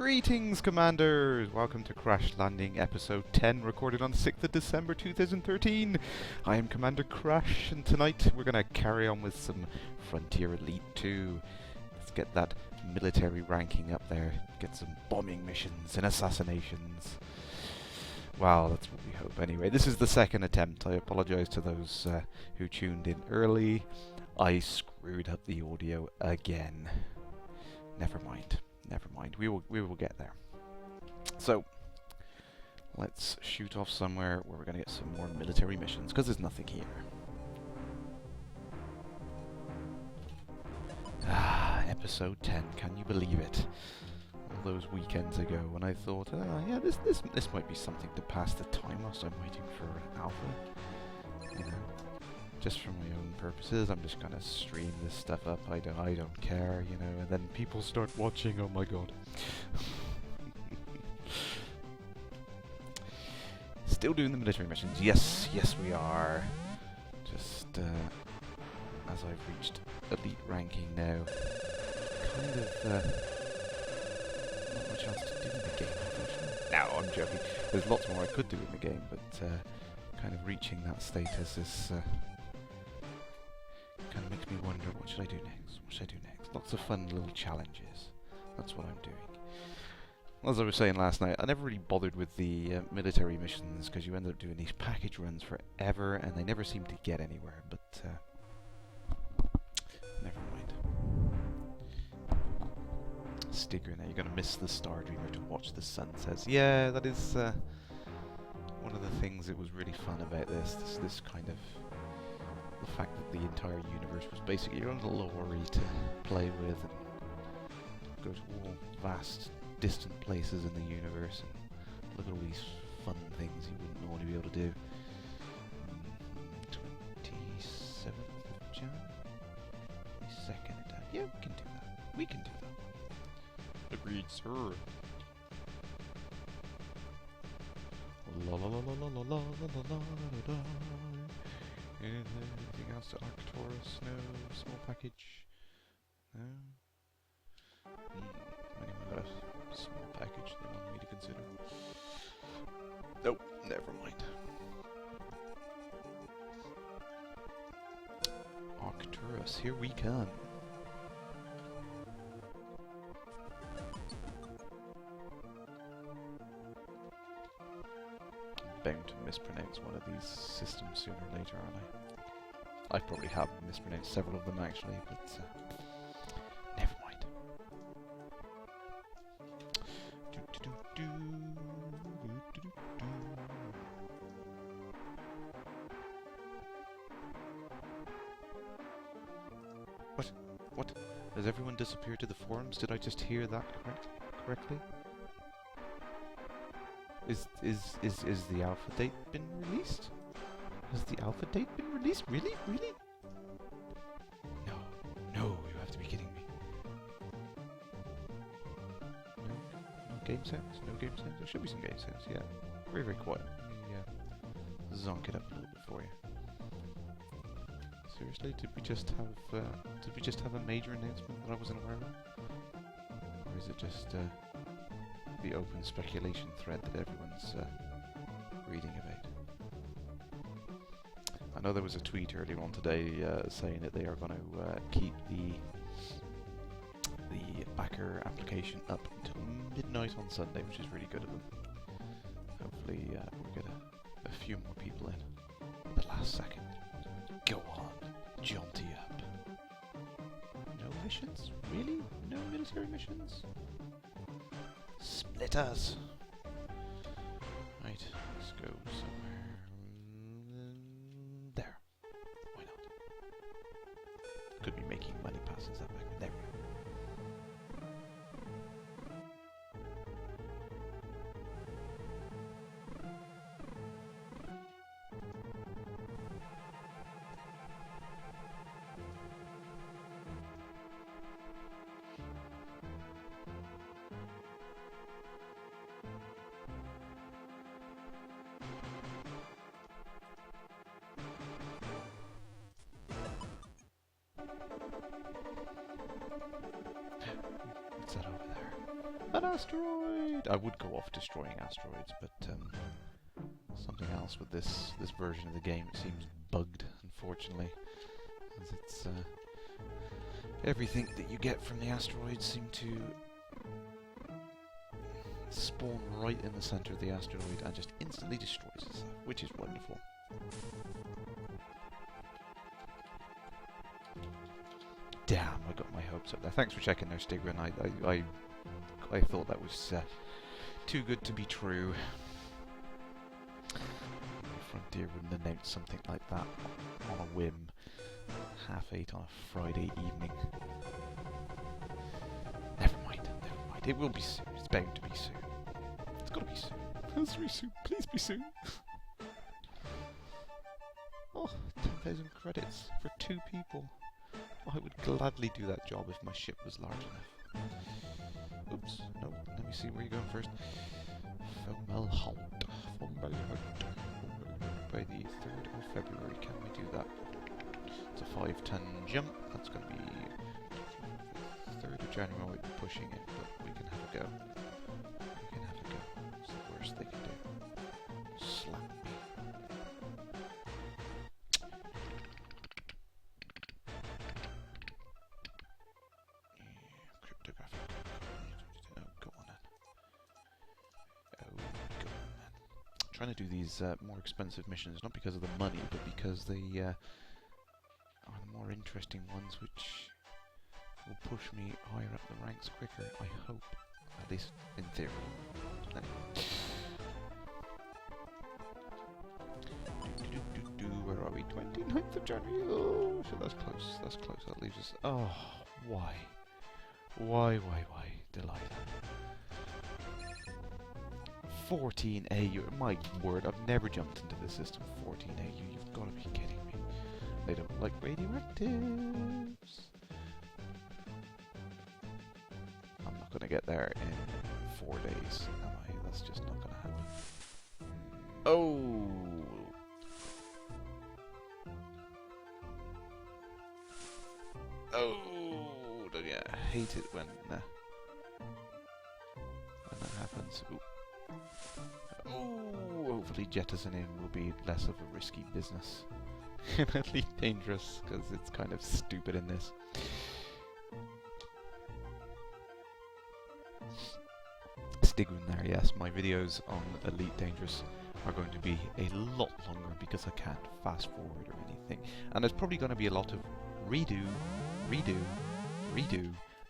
Greetings, Commanders! Welcome to Crash Landing Episode 10, recorded on 6th of December 2013. I am Commander Crash, and tonight we're going to carry on with some Frontier Elite 2. Let's get that military ranking up there, get some bombing missions and assassinations. Well, that's what we hope anyway. This is the second attempt. I apologise to those who tuned in early. I screwed up the audio again. Never mind. Never mind. We will get there. So, let's shoot off somewhere where we're going to get some more military missions, because there's nothing here. Episode 10. Can you believe it? All those weekends ago when I thought, yeah, this might be something to pass the time whilst I'm waiting for an alpha. You know, just for my own purposes, I'm just gonna stream this stuff up. I don't care, you know. And then people start watching. Oh my god! Still doing the military missions. Yes, yes, we are. Just as I've reached elite ranking now, kind of. Not much else to do in the game, unfortunately. No, I'm joking. There's lots more I could do in the game, but kind of reaching that status is kind of makes me wonder, what should I do next? What should I do next? Lots of fun little challenges. That's what I'm doing. As I was saying last night, I never really bothered with the military missions because you end up doing these package runs forever and they never seem to get anywhere, but never mind. Sticker now, you're going to miss the Star Dreamer to watch the sunsets. Yeah, that is one of the things that was really fun about this kind of the fact that the entire universe was basically your own little lorry to play with and go to all vast distant places in the universe and look at all these fun things you wouldn't normally be able to do. 27th of Jan? 22nd of Jan. Yeah, we can do that. We can do that. Agreed, sir. La la la la la la la la la la. Anything else to Arcturus? No. Small package? No. Anyone got a small package they want me to consider? Nope, never mind. Arcturus, here we come. Bound to mispronounce one of these systems sooner or later, aren't I? I probably have mispronounced several of them actually, but never mind. What? What? Has everyone disappeared to the forums? Did I just hear that correctly? Is the alpha date been released? Has the alpha date been released? Really? Really? No, you have to be kidding me. No game sounds? No game sounds? There should be some game sounds, yeah. Very, very quiet. Let me zonk it up a little bit for you. Seriously, did we just have a major announcement that I wasn't aware of? Or is it just the open speculation thread that everyone's reading about? I know there was a tweet earlier on today saying that they are going to keep the backer application up until midnight on Sunday, which is really good of them. Hopefully we'll get a few more people in at the last second. Go on, jaunty up. No missions? Really? No military missions? Split us! Right, let's go somewhere. There. Why not? Could be making money passing that back. There we go. What's that over there? Ta-da! asteroid! I would go off destroying asteroids, but something else with this version of the game. It seems bugged, unfortunately, as it's everything that you get from the asteroids seem to spawn right in the center of the asteroid and just instantly destroys itself, which is wonderful. Damn, I got my hopes up there. Thanks for checking there, Stigrin. I thought that was too good to be true. Frontier wouldn't announce something like that on a whim. 8:30 on a Friday evening. Never mind. It will be soon. It's bound to be soon. It's gotta be soon. It's very soon. Please be soon. Oh, 10,000 credits for 2 people. I would gladly do that job if my ship was large enough. Oops, no, let me see where you're going first. Fomelholt. By the 3rd of February, can we do that? It's a 5-ton jump. That's going to be 3rd of January. I might be pushing it, but we can have a go. It's the worst they can do. Slap me. Cryptographic. Oh, go on then. Trying to do these more expensive missions, not because of the money, but because they are the more interesting ones, which will push me higher up the ranks quicker, I hope. At least in theory. Where are we? 29th of January? Oh, so that's close. That leaves us... Oh, why? Why? Delilah. 14 AU. My word, I've never jumped into the system. 14 AU. You've got to be kidding me. They don't like radioactives. I'm not going to get there in 4 days, am I? That's just not going to happen. Oh! Oh! Yeah, I hate it when that happens. Ooh. Oh, hopefully jettisoning will be less of a risky business. At least dangerous, because it's kind of stupid in this. Stigrin there, yes. My videos on Elite Dangerous are going to be a lot longer because I can't fast forward or anything. And there's probably going to be a lot of redo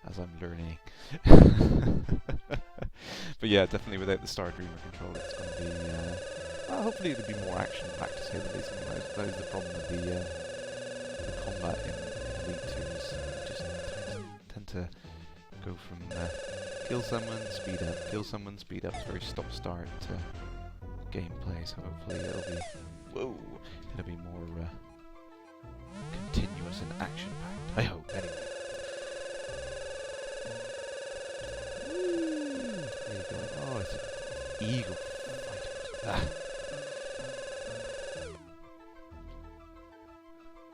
as I'm learning. But yeah, definitely without the Star Dreamer control, it's going to be... hopefully it'll be more action-packed to say the least. That is the problem with the combat in Elite 2 is you just tend to go from kill someone, speed up, kill someone, speed up. It's very stop-start gameplay, so hopefully it'll be more continuous and action-packed. I hope, anyway. Oh, it's an eagle fighter.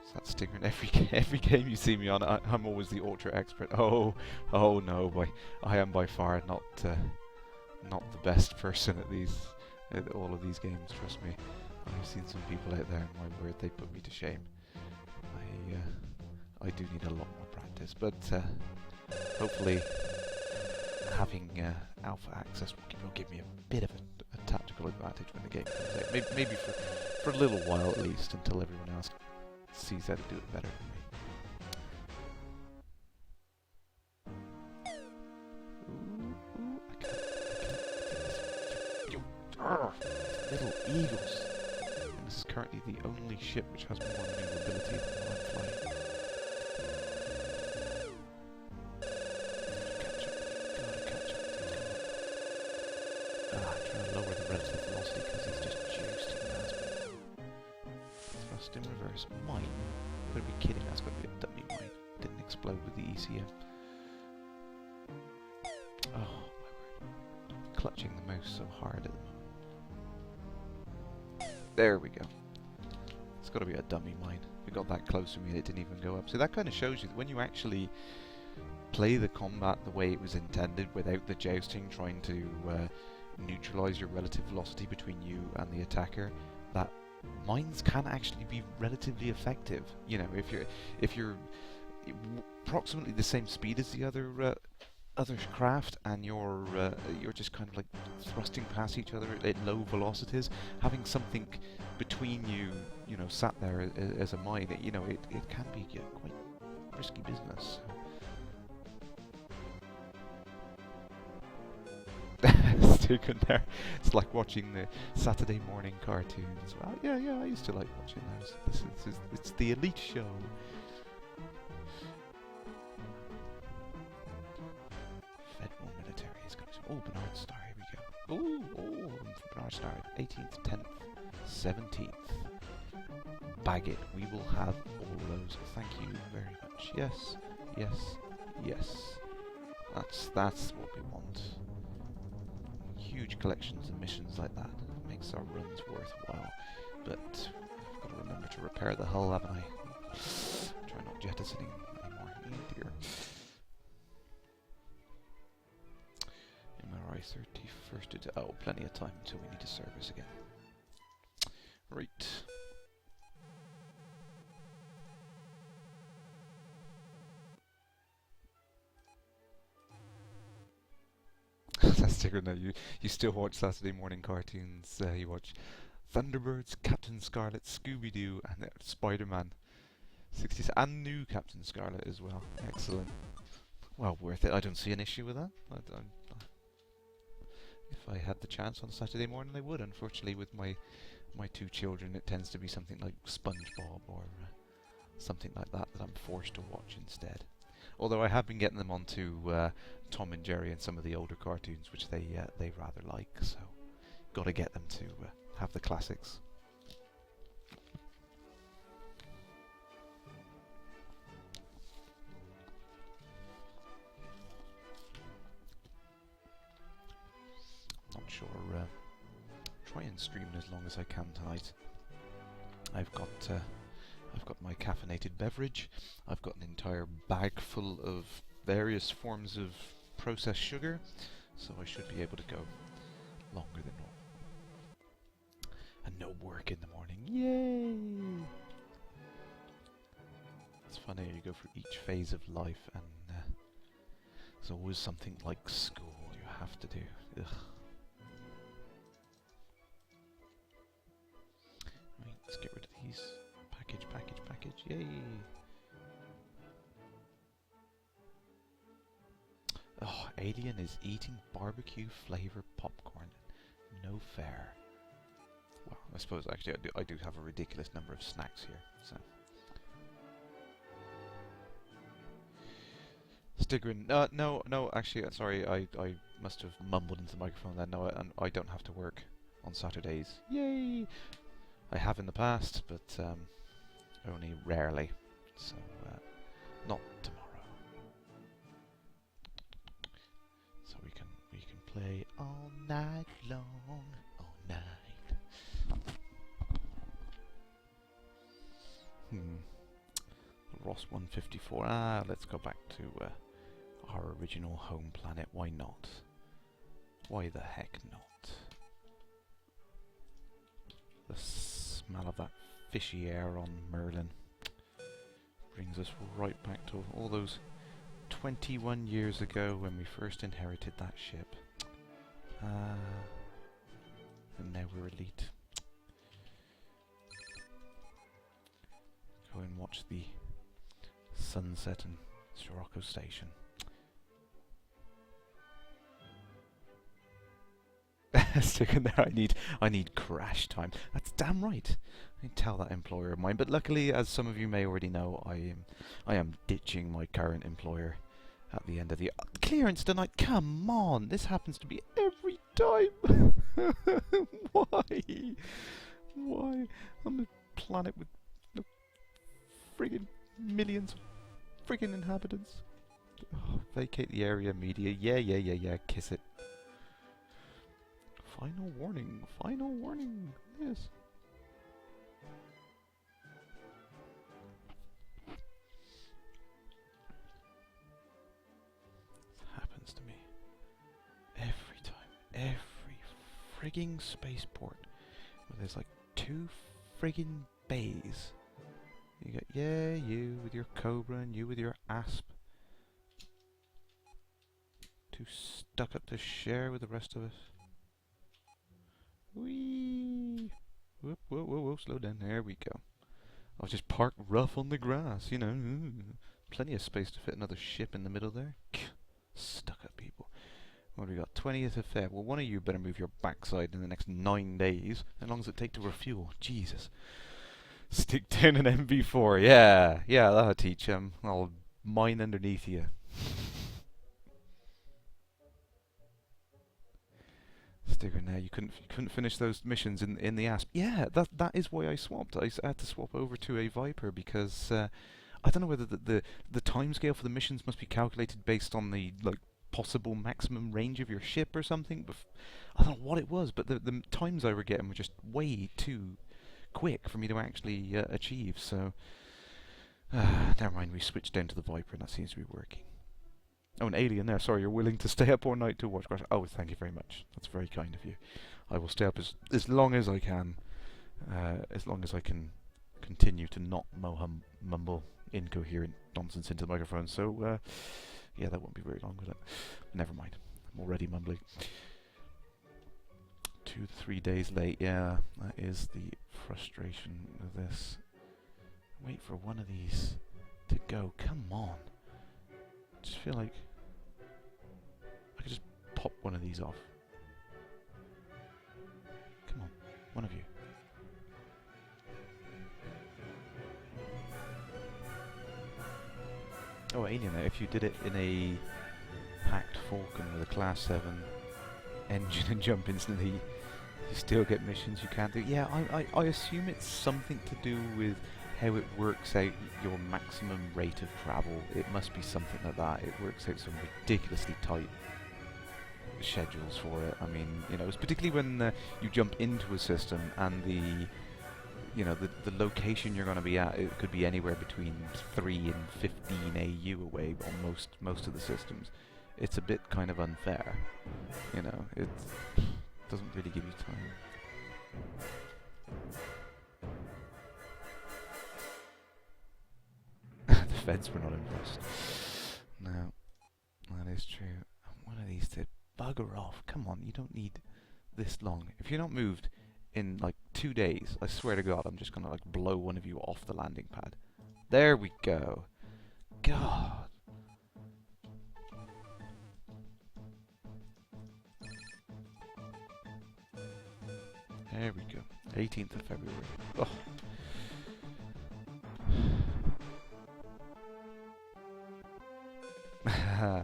So that's Stigrin. Every game you see me on, I'm always the ultra expert. Oh no, boy, I am by far not the best person at all of these games. Trust me. I've seen some people out there, and my word, they put me to shame. I do need a lot more practice, but hopefully having alpha access will give me a bit of a tactical advantage when the game comes out. Maybe for a little while at least, until everyone else sees how to do it better than me. Ooh, I can't get this. Little eagles. And this is currently the only ship which has more maneuverability than what I'm flying. Lower the relative velocity because he's just jousting past me. Thrust in reverse. Mine? You're gonna be kidding, that's gonna be a dummy mine. Didn't explode with the ECM. Oh, my word. Clutching the mouse so hard at the moment. There we go. It's gotta be a dummy mine. If it got that close to me and it didn't even go up. So that kind of shows you that when you actually play the combat the way it was intended without the jousting trying to neutralize your relative velocity between you and the attacker, that mines can actually be relatively effective. You know, if you're approximately the same speed as the other craft, and you're just kind of like thrusting past each other at low velocities, having something between you, you know, sat there as a mine, you know, it can be quite risky business. Sticking there, it's like watching the Saturday morning cartoons. Well, yeah, I used to like watching those. It's the elite show. Federal military is going to... Oh, Bernard Star, here we go. Oh, Bernard Star, 18th, 10th, 17th. Bag it, we will have all those. Thank you very much. Yes. That's what we want. Huge collections and missions like that makes our runs worthwhile. But I've got to remember to repair the hull, haven't I? Try not jettisoning anymore. Oh dear. MRI 31st. Oh, plenty of time until we need to service again. Right. That's different now. You still watch Saturday morning cartoons. You watch Thunderbirds, Captain Scarlet, Scooby-Doo, and Spider-Man. 60s, and new Captain Scarlet as well. Excellent. Well, worth it. I don't see an issue with that. If I had the chance on Saturday morning, I would. Unfortunately, with my two children, it tends to be something like SpongeBob or something like that I'm forced to watch instead. Although I have been getting them onto Tom and Jerry and some of the older cartoons, which they rather like. So, got to get them to have the classics. Not sure. Try and stream it as long as I can tonight. I've got my caffeinated beverage. I've got an entire bag full of various forms of processed sugar, so I should be able to go longer than normal. And no work in the morning. Yay! It's funny, you go through each phase of life, and there's always something like school you have to do. Ugh. Right, let's get rid of these. Package, yay! Oh, Alien is eating barbecue flavor popcorn. No fair. Well, I suppose actually I do have a ridiculous number of snacks here, so. Stigrin, no, actually, sorry, I must have mumbled into the microphone then. No, I don't have to work on Saturdays. Yay! I have in the past, but only rarely, so not tomorrow. So we can play all night long, all night. Ross 154. Let's go back to our original home planet. Why not? Why the heck not? The smell of that fishy air on Merlin brings us right back to all those 21 years ago when we first inherited that ship. And now we're elite. Go and watch the sunset in Sirocco Station. Sticking there, I need crash time. That's damn right. I tell that employer of mine, but luckily, as some of you may already know, I am ditching my current employer at the end of the clearance tonight. Come on, this happens to be every time. Why? On a planet with friggin' millions of friggin' inhabitants. Oh, vacate the area, media. Yeah. Kiss it. Final warning. Yes. frigging spaceport where there's like 2 frigging bays. You got, yeah, you with your Cobra and you with your Asp. Too stuck up to share with the rest of us. Whee! Whoop, whoa, whoa, whoa, slow down. There we go. I'll just park rough on the grass, you know. Plenty of space to fit another ship in the middle there. Stuck up people. What do we got? 20th of Feb. Well, one of you better move your backside in the next 9 days. How long does it take to refuel? Jesus. Stick down an MV4. Yeah, that'll teach him. I'll mine underneath you. Sticker, now you couldn't finish those missions in the Asp. Yeah, that is why I swapped. I had to swap over to a Viper because I don't know whether the timescale for the missions must be calculated based on the like possible maximum range of your ship or something. I don't know what it was, but the times I were getting were just way too quick for me to actually achieve. So never mind. We switched down to the Viper, and that seems to be working. Oh, an alien there. Sorry, you're willing to stay up all night to watch Kerrash. Oh, thank you very much. That's very kind of you. I will stay up as long as I can. As long as I can continue to not mumble incoherent nonsense into the microphone. So, yeah, that won't be very long, will it? Never mind. I'm already mumbling. 2 to 3 days late. Yeah, that is the frustration of this. Wait for one of these to go. Come on. I just feel like I could just pop one of these off. Come on, one of you. Oh, alien, if you did it in a hacked Falcon with a Class 7 engine and jump instantly, you still get missions you can't do. Yeah, I assume it's something to do with how it works out your maximum rate of travel. It must be something like that. It works out some ridiculously tight schedules for it. I mean, you know, it's particularly when you jump into a system and the location you're going to be at, it could be anywhere between 3 and 15 AU away on most of the systems. It's a bit kind of unfair, you know. It doesn't really give you time. The feds were not impressed. No, that is true. One of these to bugger off. Come on, you don't need this long. If you're not moved in like 2 days, I swear to God, I'm just gonna like blow one of you off the landing pad. There we go. God. There we go. 18th of February. Oh.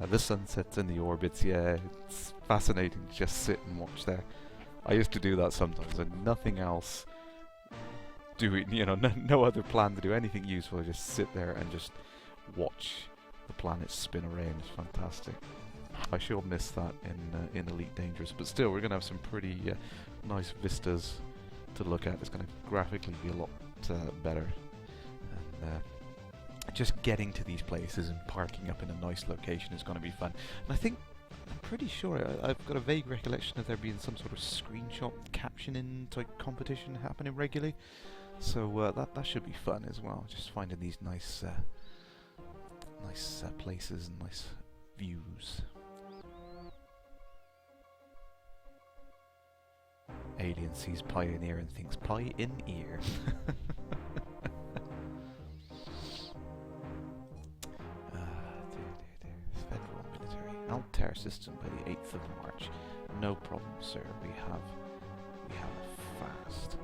The sunsets and the orbits, yeah, it's fascinating to just sit and watch there. I used to do that sometimes, and nothing else doing, you know, no other plan to do anything useful. I just sit there and just watch the planets spin around. It's fantastic. I sure miss that in Elite Dangerous, but still, we're going to have some pretty nice vistas to look at. It's going to graphically be a lot better. And just getting to these places and parking up in a nice location is going to be fun. And I'm pretty sure I've got a vague recollection of there being some sort of screenshot captioning type competition happening regularly. So that should be fun as well. Just finding these nice places and nice views. Alien sees Pioneer and thinks pie in ear. Federal military. Altair system by the 8th of March. No problem, sir. We have a fast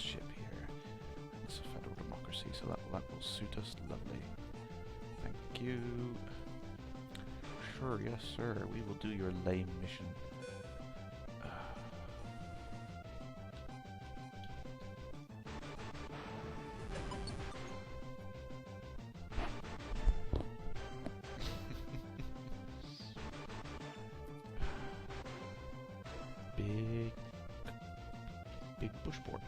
ship here. It's a federal democracy, so that will suit us lovely. Thank you. Sure, yes, sir. We will do your lame mission. Big bushport.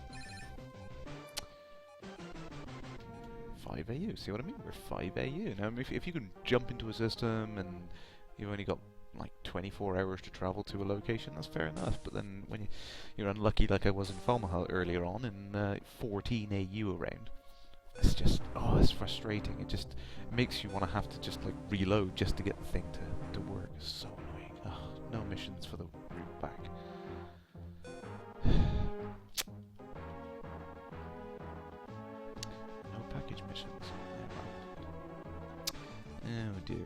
5 AU, see what I mean? We're 5 AU. Now, if you can jump into a system and you've only got like 24 hours to travel to a location, that's fair enough. But then when you're unlucky, like I was in Fomalhaut earlier on, in 14 AU around, it's just, oh, it's frustrating. It just makes you want to have to just like reload just to get the thing to work. It's so annoying. Oh, no missions for the route back. No package missions. Oh dear me.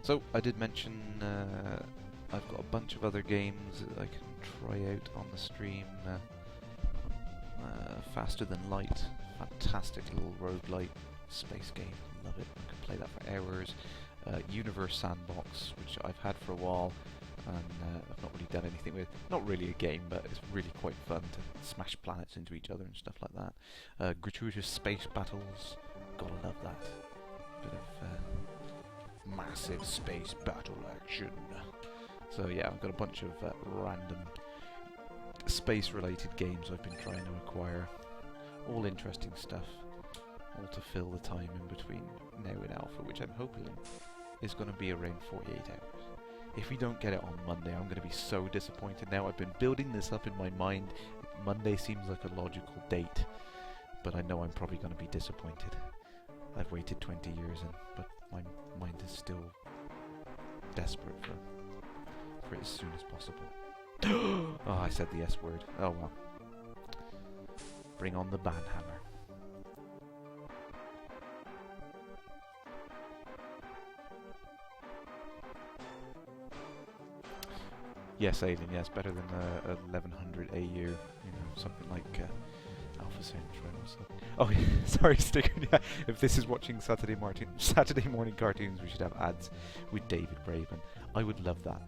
So I did mention I've got a bunch of other games that I can try out on the stream. Faster Than Light, fantastic little roguelite space game, love it, I can play that for hours. Universe Sandbox, which I've had for a while, and I've not really done anything with. Not really a game, but it's really quite fun to smash planets into each other and stuff like that. Gratuitous space battles, gotta love that. Bit of massive space battle action. So yeah, I've got a bunch of random space-related games I've been trying to acquire. All interesting stuff, all to fill the time in between now and alpha, which I'm hoping is going to be around 48 hours. If we don't get it on Monday, I'm going to be so disappointed now. I've been building this up in my mind. Monday seems like a logical date, but I know I'm probably going to be disappointed. I've waited 20 years, but my mind is still desperate for it as soon as possible. Oh, I said the S word. Oh well. Bring on the banhammer. Yes, Alien, yes, better than 1100 AU, you know, something like Alpha Central or something. Oh, sorry, Sticker, yeah, if this is watching Saturday morning cartoons, we should have ads with David Braben. I would love that.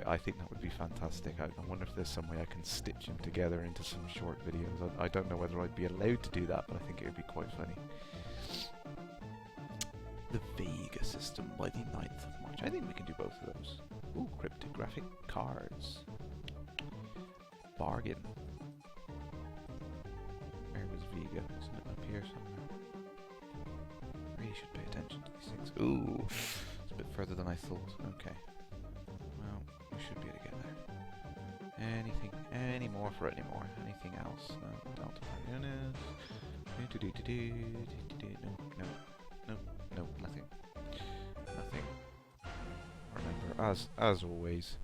I think that would be fantastic. I wonder if there's some way I can stitch them together into some short videos. I don't know whether I'd be allowed to do that, but I think it would be quite funny. The Vega system by the 9th of March. I think we can do both of those. Ooh, cryptographic cards. Bargain. Where was Vega? Isn't it up here somewhere? Really should pay attention to these things. Ooh, it's a bit further than I thought. Okay. Well, we should be able to get there. Anything, any more for any more? Anything else? No, Delta Units. No, nothing. Nothing. Remember, as always,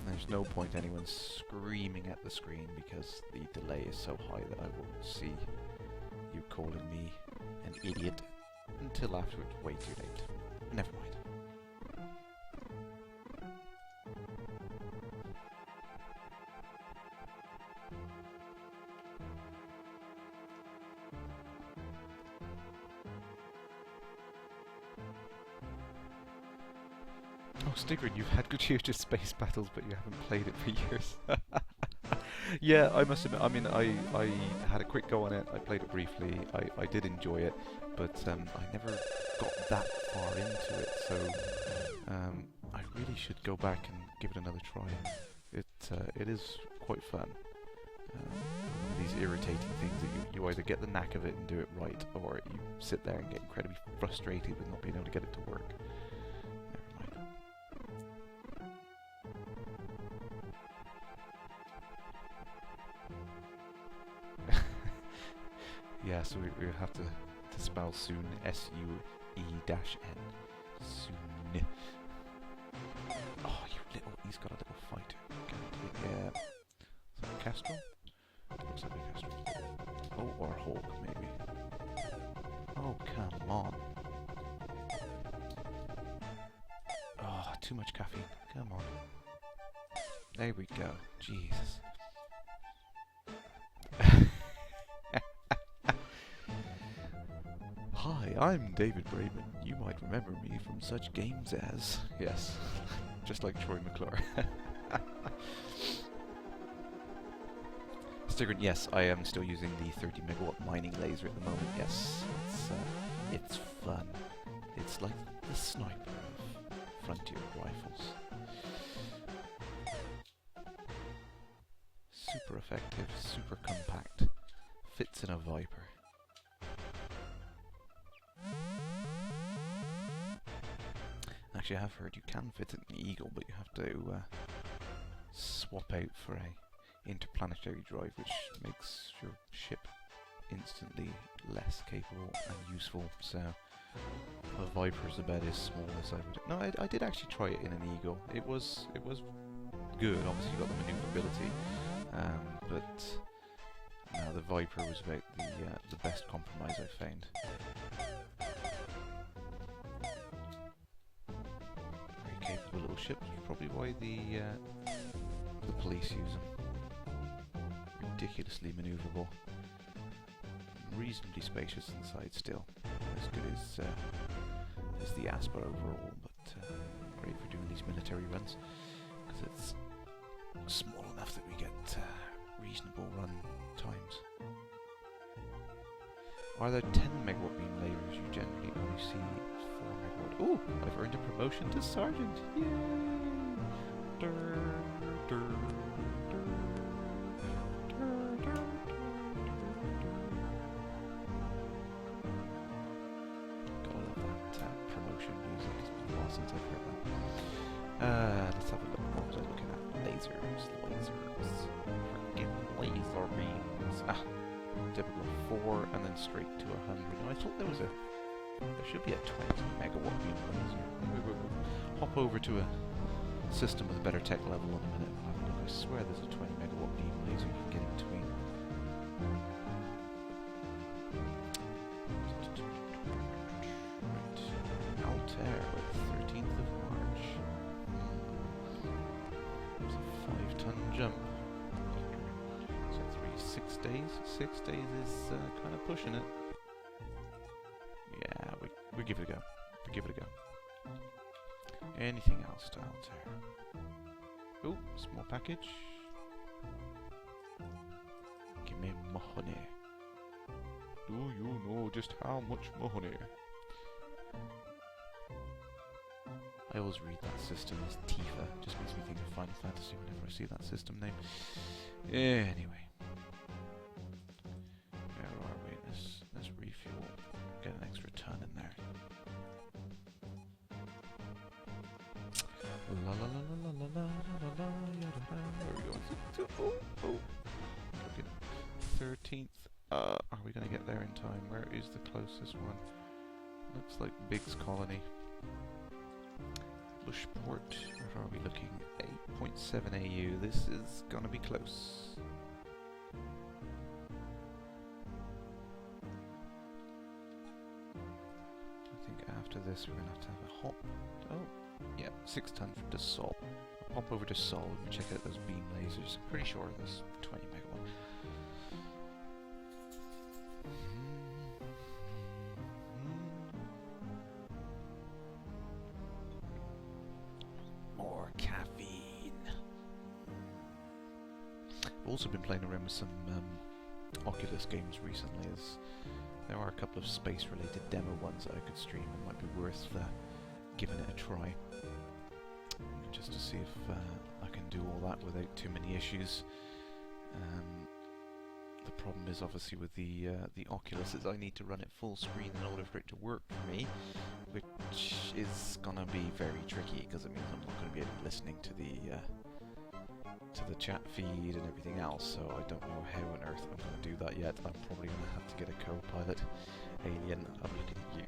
there's no point anyone screaming at the screen because the delay is so high that I won't see you calling me an idiot until afterwards. Way too late. Never mind. Oh, Stigrid, you've had gratuitous space battles, but you haven't played it for years. Yeah, I must admit, I mean, I had a quick go on it, I played it briefly, I did enjoy it, but I never got that far into it, so I really should go back and give it another try. It is quite fun. One of these irritating things that you either get the knack of it and do it right, or you sit there and get incredibly frustrated with not being able to get it to work. Yeah, so we have to spell soon, S-U-E-N. Soon. Oh, he's got a little fighter. Yeah. Is that a Kestrel? It looks like a Kestrel. Oh, or a Hawk, maybe. Oh, come on. Oh, too much caffeine. Come on. There we go. Jesus. Hi, I'm David Braben. You might remember me from such games as... Yes, just like Troy McClure. Stigrid, yes, I am still using the 30 megawatt mining laser at the moment. Yes, it's fun. It's like the sniper of Frontier rifles. Super effective, super compact. Fits in a Viper. Actually, I have heard you can fit it in the Eagle, but you have to swap out for a interplanetary drive, which makes your ship instantly less capable and useful. So the Viper's about as small as I would. No, I did actually try it in an Eagle. It was good. Obviously, you got the maneuverability, but no, the Viper was about the best compromise I found. Very capable little ships. Probably why the police use them. Ridiculously maneuverable. Reasonably spacious inside still. As good as the Asper overall, but great for doing these military runs because it's small enough that we get reasonable run times. Are there 10 megawatt beam lasers? You generally only see 4 megawatt. Ooh, I've earned a promotion to sergeant. Yay! Since I've heard that. Let's have a look. What was I looking at? Lasers. Freaking laser beams. Typical 4 and then straight to 100. Now, I thought there should be a 20 megawatt beam laser. We'll hop over to a system with a better tech level in a minute. We'll have a look. I swear there's a 20 megawatt beam laser you can get in between. Altair. 13th of March. It's a 5-ton jump. So 6 days? 6 days is kind of pushing it. Yeah, we give it a go. We give it a go. Anything else to Altair? Oh, small package. Give me money. Do you know just how much money? I always read that system as Tifa. Just makes me think of Final Fantasy whenever I see that system name. Anyway. Where are we? Let's refuel. Get an extra ton in there. La la la la la la la la la. Where are we going? Oh. Okay. 13th. Are we going to get there in time? Where is the closest one? Looks like Biggs Colony. Bushport, where are we looking? 8.7 AU. This is gonna be close. I think after this we're gonna have to have a hop. Oh, yeah, 6 ton to Sol. I'll pop over to Sol and check out those beam lasers. I'm pretty sure there's 20 megawatt. I've also been playing around with some Oculus games recently, as there are a couple of space-related demo ones that I could stream and might be worth giving it a try, just to see if I can do all that without too many issues. The problem is obviously with the Oculus is I need to run it full screen in order for it to work for me, which is gonna be very tricky because it means I'm not going to be able to be listening to the chat feed and everything else, so I don't know how on earth I'm going to do that yet. I'm probably going to have to get a co-pilot. Alien, I'm looking at you.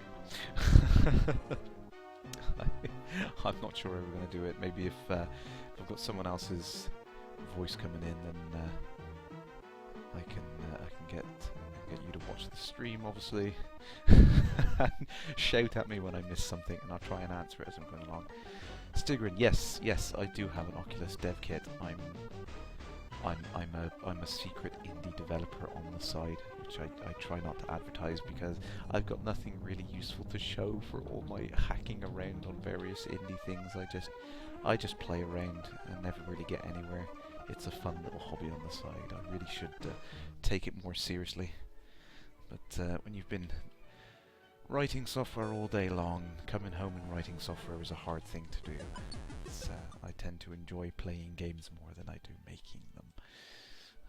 I'm not sure how we're going to do it. Maybe if I've got someone else's voice coming in, then I can get you to watch the stream, obviously, and shout at me when I miss something, and I'll try and answer it as I'm going along. Stigrin, yes, I do have an Oculus dev kit. I'm a secret indie developer on the side, which I try not to advertise because I've got nothing really useful to show for all my hacking around on various indie things. I just play around and never really get anywhere. It's a fun little hobby on the side. I really should take it more seriously. But when you've been writing software all day long, coming home and writing software is a hard thing to do. I tend to enjoy playing games more than I do making them.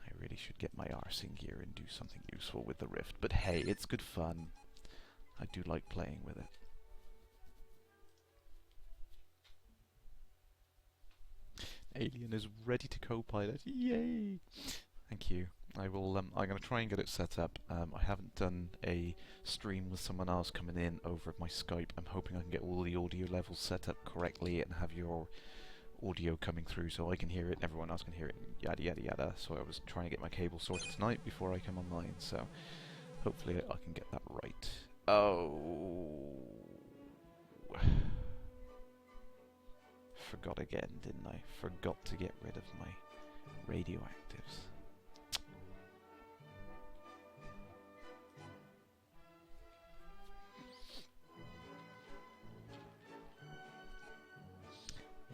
I really should get my arse in gear and do something useful with the Rift. But hey, it's good fun. I do like playing with it. Alien is ready to co-pilot. Yay! Thank you. I will. I'm going to try and get it set up. I haven't done a stream with someone else coming in over my Skype. I'm hoping I can get all the audio levels set up correctly and have your audio coming through so I can hear it, everyone else can hear it, yada yada yada. So I was trying to get my cable sorted tonight before I come online. So hopefully I can get that right. Oh. Forgot again, didn't I? Forgot to get rid of my radioactives.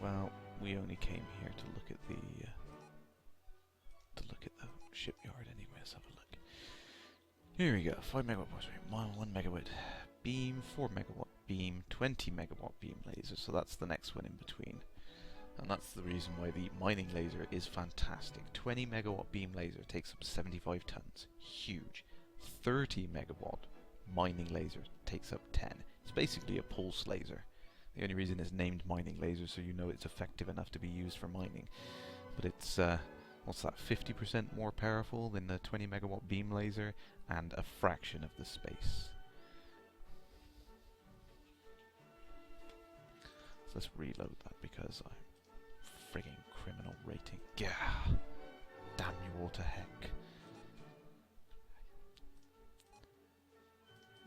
Well, we only came here to look at the shipyard anyway. Let's have a look. Here we go. 5 megawatt boss rate, 1 megawatt beam, 4 megawatt beam, 20 megawatt beam laser. So that's the next one in between. And that's the reason why the mining laser is fantastic. 20 megawatt beam laser takes up 75 tons. Huge. 30 megawatt mining laser takes up 10. It's basically a pulse laser. The only reason it's named mining laser so you know it's effective enough to be used for mining. But it's, what's that, 50% more powerful than the 20 megawatt beam laser and a fraction of the space. So let's reload that because I'm frigging criminal rating. Gah! Damn you all to heck.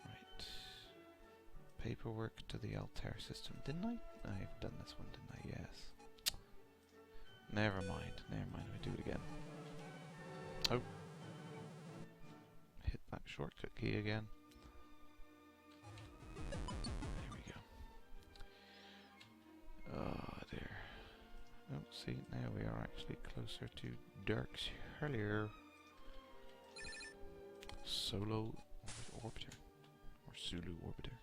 Right. Paperwork to the Altair system. Didn't I? I've done this one, didn't I? Yes. Never mind. Never mind. We do it again. Oh. Hit that shortcut key again. There we go. Oh dear. Oh, see, now we are actually closer to Dirk's Hellier. Solo Orbiter. Or Sulu Orbiter.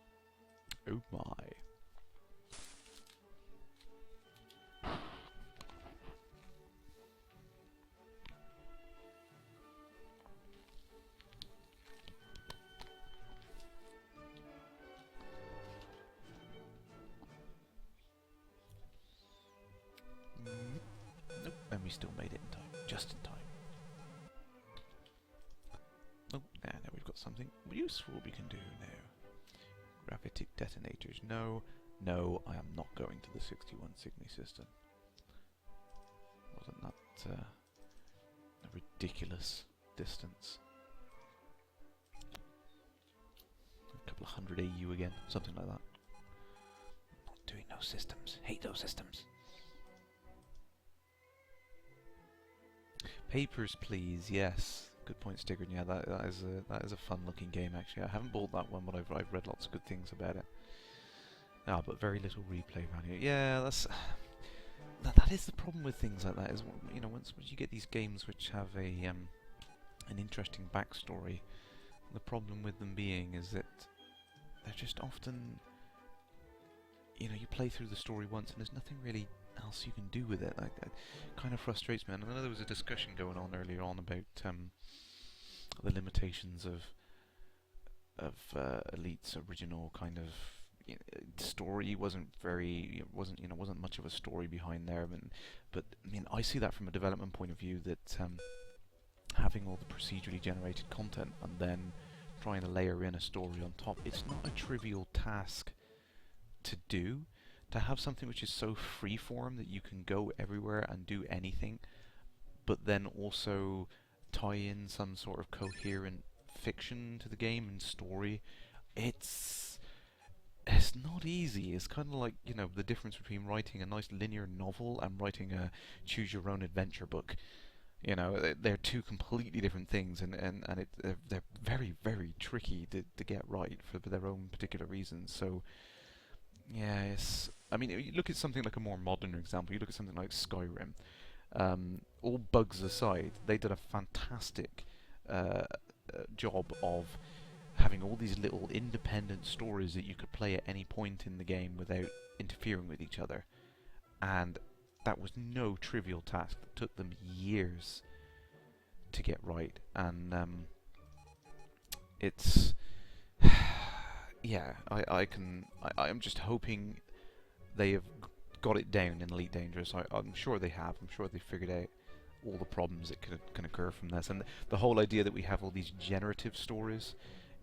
Oh my. Nope, and we still made it in time. Just in time. Oh, now we've got something useful we can do now. Gravitic detonators. No, no, I am not going to the 61 Cygni system. Wasn't that a ridiculous distance? A couple of hundred AU again, something like that. Not doing those systems. Hate those systems. Papers, please. Yes. Good point, Stigger. Yeah, that is a fun-looking game. Actually, I haven't bought that one, but I've read lots of good things about it. Ah, but very little replay value. Yeah, that is the problem with things like that. Is, you know, once you get these games which have a an interesting backstory, the problem with them being is that they're just often, you know, you play through the story once and there's nothing really else you can do with it. Like, that kind of frustrates me. And I know there was a discussion going on earlier on about the limitations of Elite's original kind of, you know, story. Wasn't much of a story behind there. But I mean, I see that from a development point of view, that having all the procedurally generated content and then trying to layer in a story on top, it's not a trivial task to do. To have something which is so freeform that you can go everywhere and do anything, but then also tie in some sort of coherent fiction to the game and story, it's not easy. It's kind of like, you know, the difference between writing a nice linear novel and writing a choose-your-own-adventure book. You know, they're two completely different things, and they're very, very tricky to get right for their own particular reasons. So, yeah, I mean, you look at something like a more modern example. You look at something like Skyrim. All bugs aside, they did a fantastic job of having all these little independent stories that you could play at any point in the game without interfering with each other. And that was no trivial task. It took them years to get right. And it's... yeah, I'm just hoping they have got it down in Elite Dangerous. I'm sure they have. I'm sure they figured out all the problems that can occur from this, and the whole idea that we have all these generative stories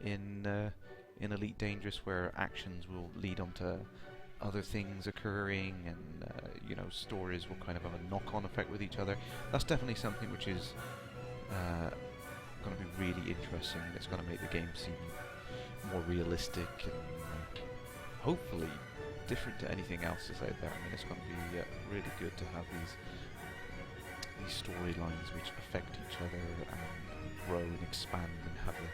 in Elite Dangerous, where actions will lead on to other things occurring, and you know, stories will kind of have a knock-on effect with each other. That's definitely something which is going to be really interesting, and it's going to make the game seem more realistic and hopefully different to anything else that's out there. I mean, it's going to be really good to have these storylines which affect each other and grow and expand, and have the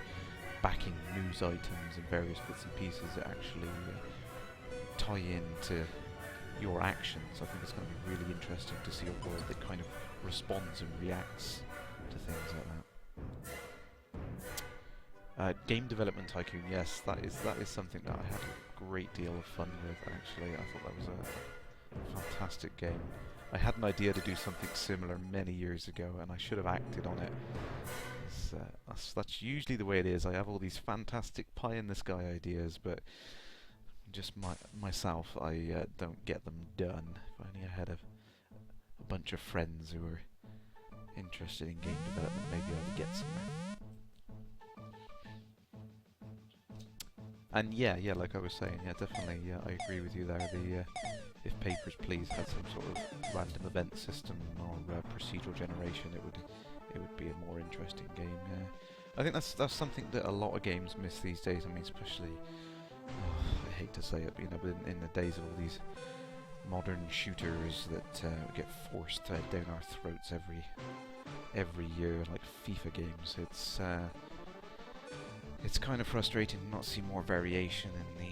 backing news items and various bits and pieces that actually tie into your actions. I think it's going to be really interesting to see a world that kind of responds and reacts to things like that. Game Development Tycoon, yes, that is something that I had a great deal of fun with, actually. I thought that was a fantastic game. I had an idea to do something similar many years ago, and I should have acted on it. That's usually the way it is. I have all these fantastic pie-in-the-sky ideas, but just myself, I don't get them done. If only I had a bunch of friends who were interested in game development, maybe I would get somewhere. And yeah, like I was saying, yeah, definitely, I agree with you there. If Papers, Please had some sort of random event system or procedural generation, it would be a more interesting game. Yeah, I think that's something that a lot of games miss these days. I mean, especially, I hate to say it, but, you know, but in the days of all these modern shooters that get forced down our throats every year, like FIFA games, it's kind of frustrating to not see more variation in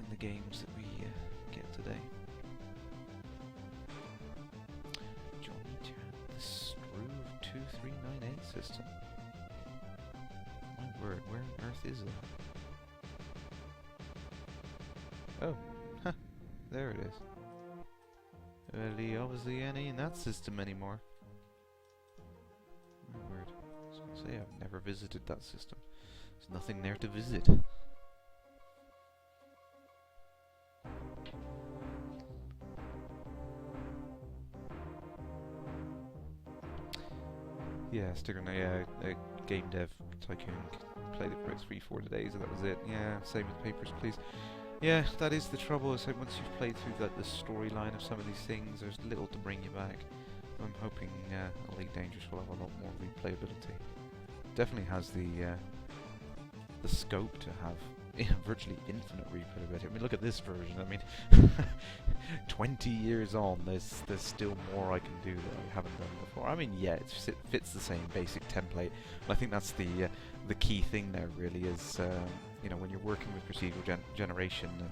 the games that we get today. Johnny Chan, the Struve 2398 system. My word, where on earth is that? Oh, huh, there it is. Well, obviously any in that system anymore. My word. I was going to say, I've never visited that system. There's nothing there to visit. Yeah, stick on a Game Dev Tycoon. Played it for about 3-4 days, and that was it. Yeah, same with Papers, Please. Yeah, that is the trouble. So once you've played through the storyline of some of these things, there's little to bring you back. I'm hoping Elite Dangerous will have a lot more replayability. Definitely has the scope to have virtually infinite replayability. I mean, look at this version. I mean, 20 years on, there's still more I can do that I haven't done before. I mean, yeah, it fits the same basic template. And I think that's the key thing there, really, is you know, when you're working with procedural generation, and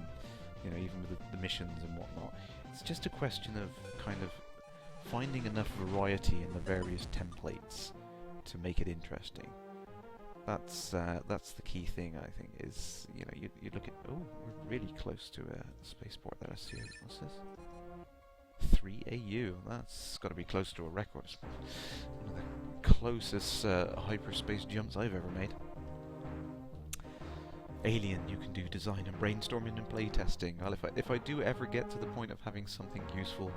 you know, even with the missions and whatnot, it's just a question of kind of finding enough variety in the various templates to make it interesting. That's the key thing, I think, is, you know, you look at, oh, we're really close to a spaceport there. Let's see, what's this? 3 AU, that's got to be close to a record. It's one of the closest hyperspace jumps I've ever made. Alien, you can do design and brainstorming and playtesting. Well, if I do ever get to the point of having something useful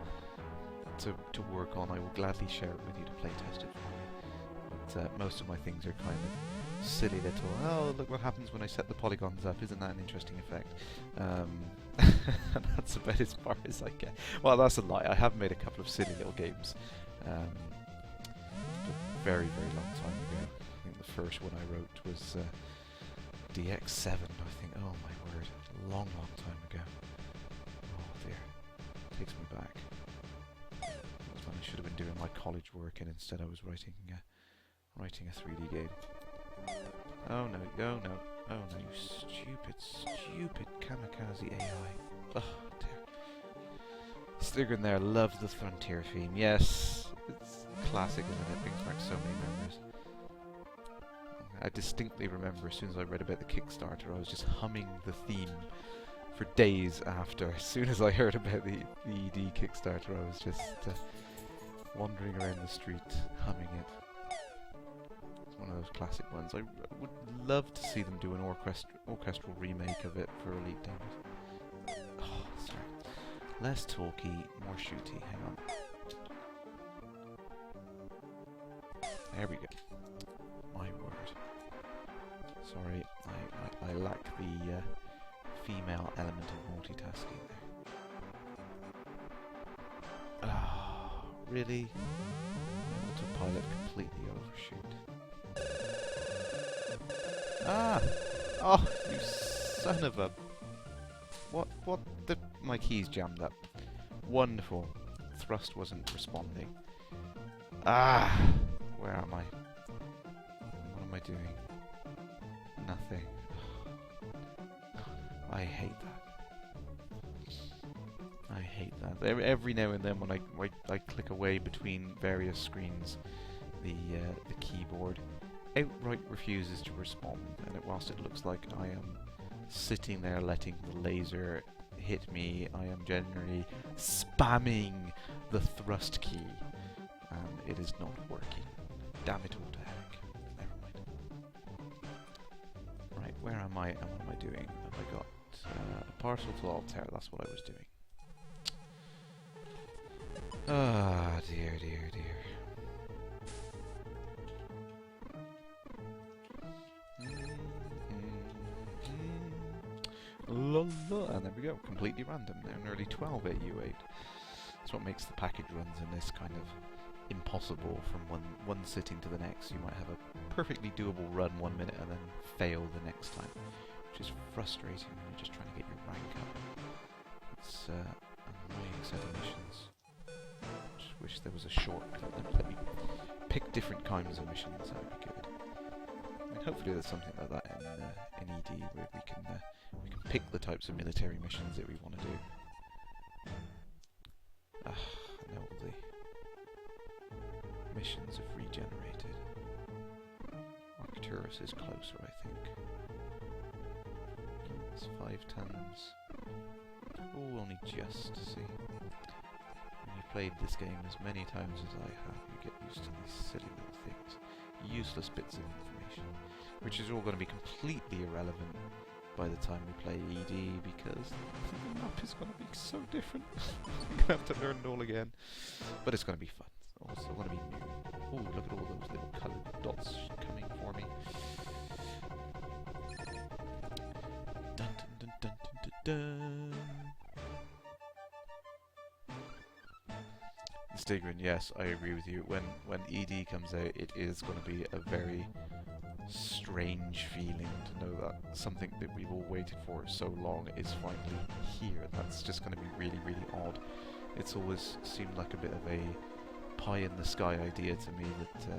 to work on, I will gladly share it with you to playtest it for me. But most of my things are kind of silly little, oh, look what happens when I set the polygons up, isn't that an interesting effect? And that's about as far as I get. Well, that's a lie, I have made a couple of silly little games, a very, very long time ago. I think the first one I wrote was DX7, I think. Oh my word, long time ago. Oh dear, takes me back. That was when I should have been doing my college work, and instead I was writing a 3D game. Oh no, oh no, oh no, you stupid kamikaze AI. Oh dear. Stigrin there, love the Frontier theme. Yes, it's classic, isn't it? It brings back so many memories. I distinctly remember as soon as I read about the Kickstarter, I was just humming the theme for days after. As soon as I heard about the ED Kickstarter, I was just wandering around the street humming it. One of those classic ones. I would love to see them do an orchestral remake of it for Elite Dangerous. Oh, sorry. Less talky, more shooty. Hang on. There we go. My word. Sorry, I lack the female element of multitasking there. Ah, really? Autopilot completely overshoot. Ah! Oh, you son of a... What the... My keys jammed up. Wonderful. Thrust wasn't responding. Ah! Where am I? What am I doing? Nothing. I hate that. I hate that. Every now and then when I click away between various screens, the keyboard outright refuses to respond, and whilst it looks like I am sitting there letting the laser hit me, I am generally spamming the thrust key, and it is not working. Damn it all to heck. Never mind. Right, where am I and what am I doing? Have I got a parcel to Altair? That's what I was doing. Ah, dear, dear, dear. La la, and there we go, completely random. Now nearly 12 AU8. That's what makes the package runs in this kind of impossible from one sitting to the next. You might have a perfectly doable run 1 minute and then fail the next time, which is frustrating when you're just trying to get your rank up. It's an annoying set of missions. Just wish there was a shortcut that let me pick different kinds of missions. That would be good. I mean, hopefully there's something like that in ED where we can pick the types of military missions that we want to do. Now all the missions have regenerated. Arcturus is closer, I think. It's 5 tons. Oh, only just. See, when you've played this game as many times as I have, you get used to these silly little things. Useless bits of information, which is all going to be completely irrelevant by the time we play ED, because the map is going to be so different. I'm going to have to learn it all again. But it's going to be fun. It's also going to be new. Ooh, look at all those little coloured dots coming for me. Dun dun dun dun dun dun. Stigrin, yes, I agree with you. When ED comes out, it is going to be a very strange feeling to know that something that we've all waited for so long is finally here. That's just going to be really, really odd. It's always seemed like a bit of a pie-in-the-sky idea to me that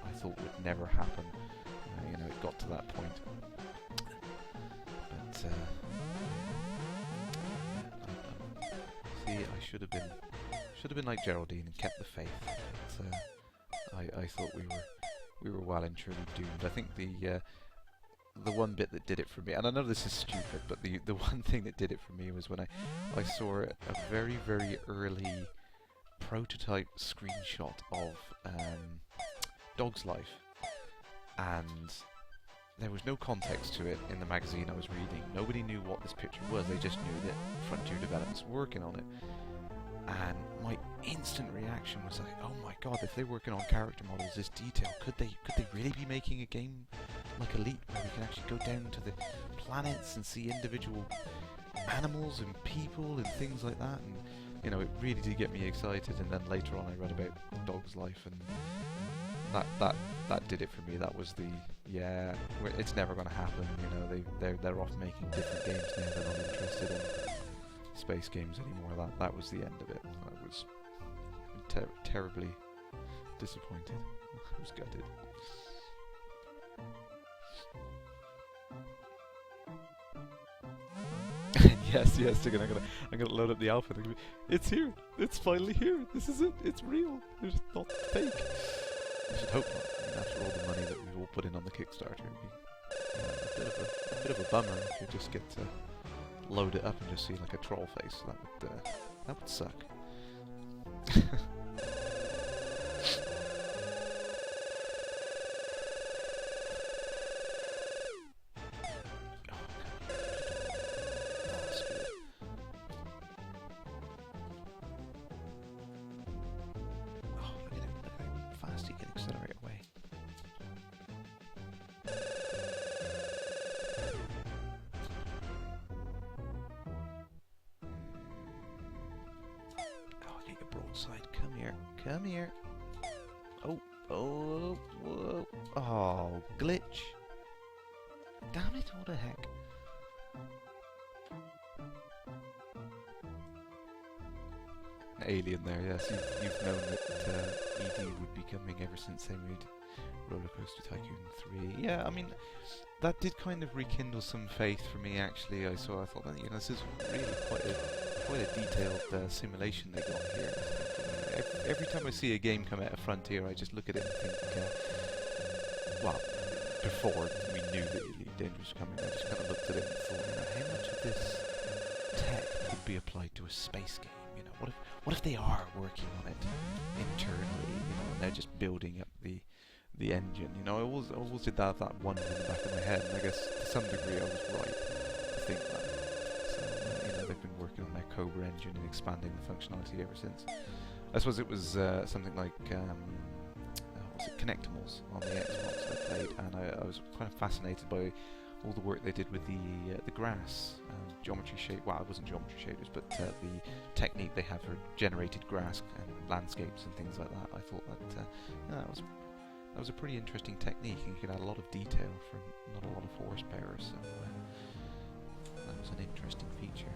I thought would never happen. You know, it got to that point. But, see, I should have been like Geraldine and kept the faith. But, I thought we were well and truly doomed. I think the one bit that did it for me, and I know this is stupid, but the one thing that did it for me was when I saw a very, very early prototype screenshot of Dog's Life, and there was no context to it in the magazine I was reading. Nobody knew what this picture was. They just knew that Frontier Development's working on it. And my instant reaction was like, oh my god, if they're working on character models this detail, could they really be making a game like Elite where we can actually go down to the planets and see individual animals and people and things like that? And you know, it really did get me excited. And then later on I read about Dog's Life, and that did it for me. That was the, yeah, it's never going to happen. You know, they're off making different games now. They're not interested in space games anymore. That was the end of it. I was terribly disappointed. I was gutted. yes, again, I'm gonna load up the alpha. It's here. It's finally here. This is it. It's real. It's not fake. I should hope not. I mean, after all the money that we've all put in on the Kickstarter, it'd be a bit of a bummer if you just get to load it up and just see like a troll face. That would suck. outside. Come here. Come here. Oh. Oh. Whoa. Oh. Glitch. Damn it. What the heck. An alien there, yes. You've known that ED would be coming ever since they made Roller Coaster Tycoon 3. Yeah, I mean, that did kind of rekindle some faith for me, actually. I thought that, you know, this is really quite a detailed simulation they got here. Every time I see a game come out of Frontier, I just look at it and think, well, before we knew that Elite Dangerous was coming, I just kind of looked at it and thought, you know, how much of this tech could be applied to a space game? You know, what if they are working on it internally? You know, and they're just building up the engine. You know, I always did that wonder in the back of my head, and I guess to some degree I was right to think that. So you know, they've been working on their Cobra engine and expanding the functionality ever since. I suppose it was something like was it Connectimals on the Xbox I played, and I was kind of fascinated by all the work they did with the grass, geometry shape. Well, it wasn't geometry shaders, but the technique they have for generated grass and landscapes and things like that. I thought that that was a pretty interesting technique, and you could add a lot of detail for not a lot of horsepower. So that was an interesting feature.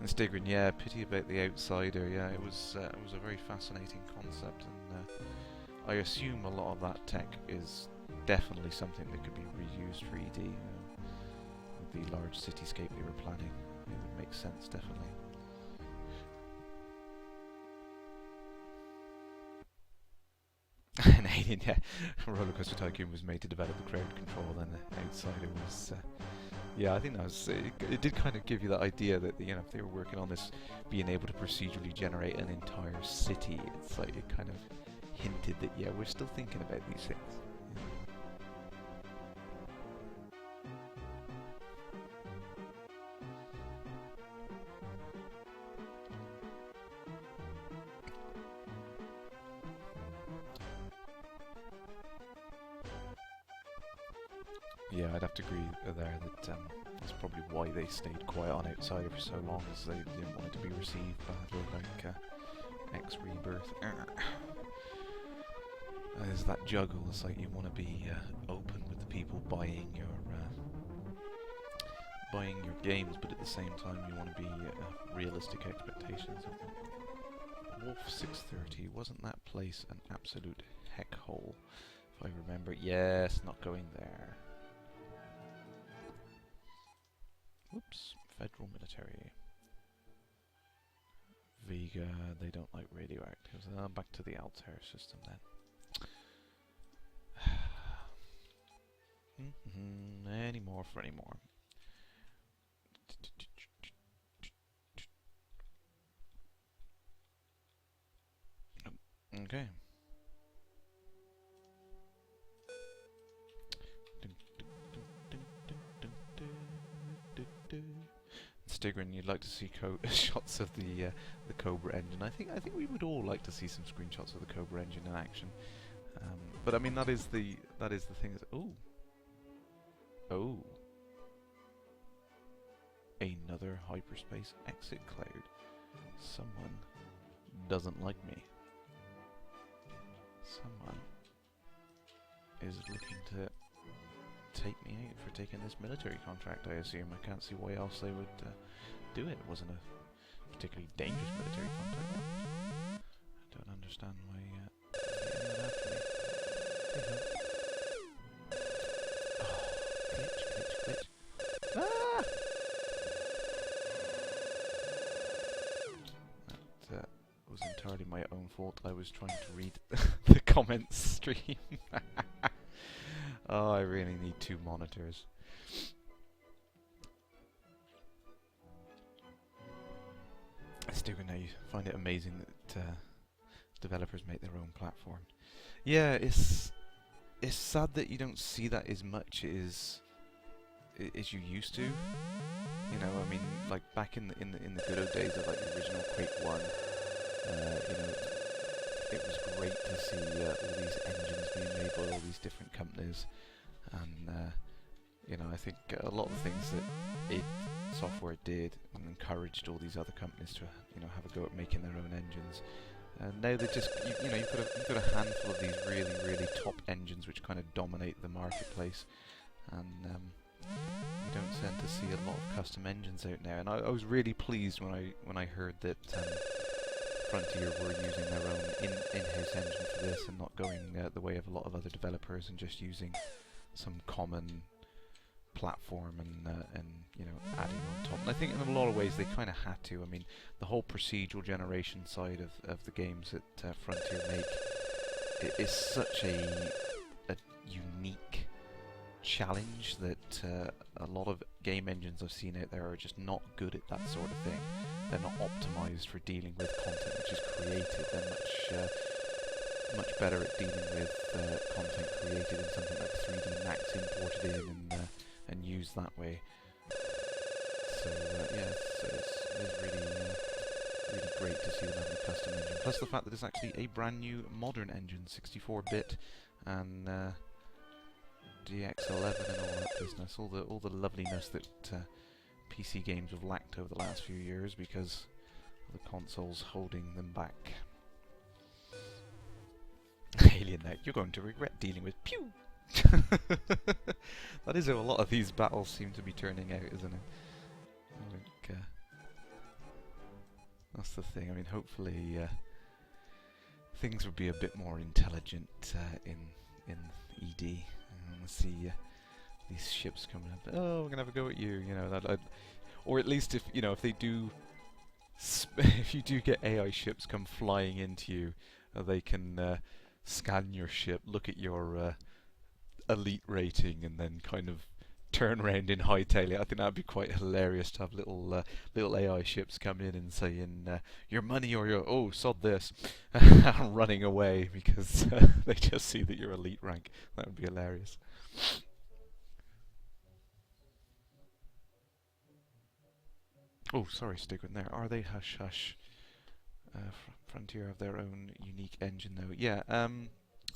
And Stigrin, yeah, pity about the outsider. Yeah, it was a very fascinating concept, and I assume a lot of that tech is definitely something that could be reused for ED. You know, with the large cityscape they were planning, it would make sense, definitely. An alien, yeah. Roller Coaster Tycoon was made to develop the crowd control, and the outsider was. Yeah, I think that was. It did kind of give you that idea that, you know, if they were working on this, being able to procedurally generate an entire city, it's like it kind of hinted that, yeah, we're still thinking about these things. Yeah, I'd have to agree there that that's probably why they stayed quiet on Outsider for so long, as they didn't want it to be received badly like X Rebirth. There's that juggle. It's like you want to be open with the people buying your games, but at the same time you want to be realistic expectations of them. Wolf 630, wasn't that place an absolute heck hole? If I remember, yes, not going there. Whoops, federal military. Vega, they don't like radioactives. Back to the Altair system then. Any more for any more. Okay. Stigrin, you'd like to see shots of the Cobra engine. I think we would all like to see some screenshots of the Cobra engine in action. But I mean, that is the thing. Oh, another hyperspace exit cloud. Someone doesn't like me. Someone is looking to take me out for taking this military contract, I assume. I can't see why else they would do it. It wasn't a particularly dangerous military contract. I don't understand why anyone after me. Oh, glitch. Ah! That was entirely my own fault. I was trying to read the comments stream. Oh, I really need 2 monitors. Still gonna find it amazing that developers make their own platform. Yeah, it's sad that you don't see that as much as you used to. You know, I mean, like back in the good old days of like the original Quake 1, you know, it was great to see all these engines being made by all these different companies, and you know, I think a lot of the things that id Software did and encouraged all these other companies to, you know, have a go at making their own engines. And now they just, you've got a handful of these really top engines which kind of dominate the marketplace, and you don't tend to see a lot of custom engines out now. And I was really pleased when I heard that Frontier were using their own in-house engine for this, and not going the way of a lot of other developers and just using some common platform and you know, adding on top. And I think in a lot of ways they kind of had to. I mean, the whole procedural generation side of the games that Frontier make is such a unique challenge that a lot of game engines I've seen out there are just not good at that sort of thing. They're not optimized for dealing with content which is created. They're much better at dealing with content created in something like 3D Max, imported in and used that way. So yeah, it's really great to see them having a custom engine. Plus the fact that it's actually a brand new modern engine, 64-bit, and DX11 and all that business, all the loveliness that PC games have lacked over the last few years because of the consoles holding them back. Alien Knight, you're going to regret dealing with pew. That is how a lot of these battles seem to be turning out, isn't it? Like, that's the thing. I mean, hopefully things would be a bit more intelligent in ED. See these ships coming up. Oh, we're gonna have a go at you. You know, or at least if you know, if they do, if you do get AI ships come flying into you, they can scan your ship, look at your elite rating, and then kind of turn around and hightail it. I think that'd be quite hilarious to have little AI ships come in and saying your money or your sod this, running away because they just see that you're elite rank. That would be hilarious. Oh, sorry, stick with there. Are they Hush Hush? Frontier have their own unique engine though. Yeah,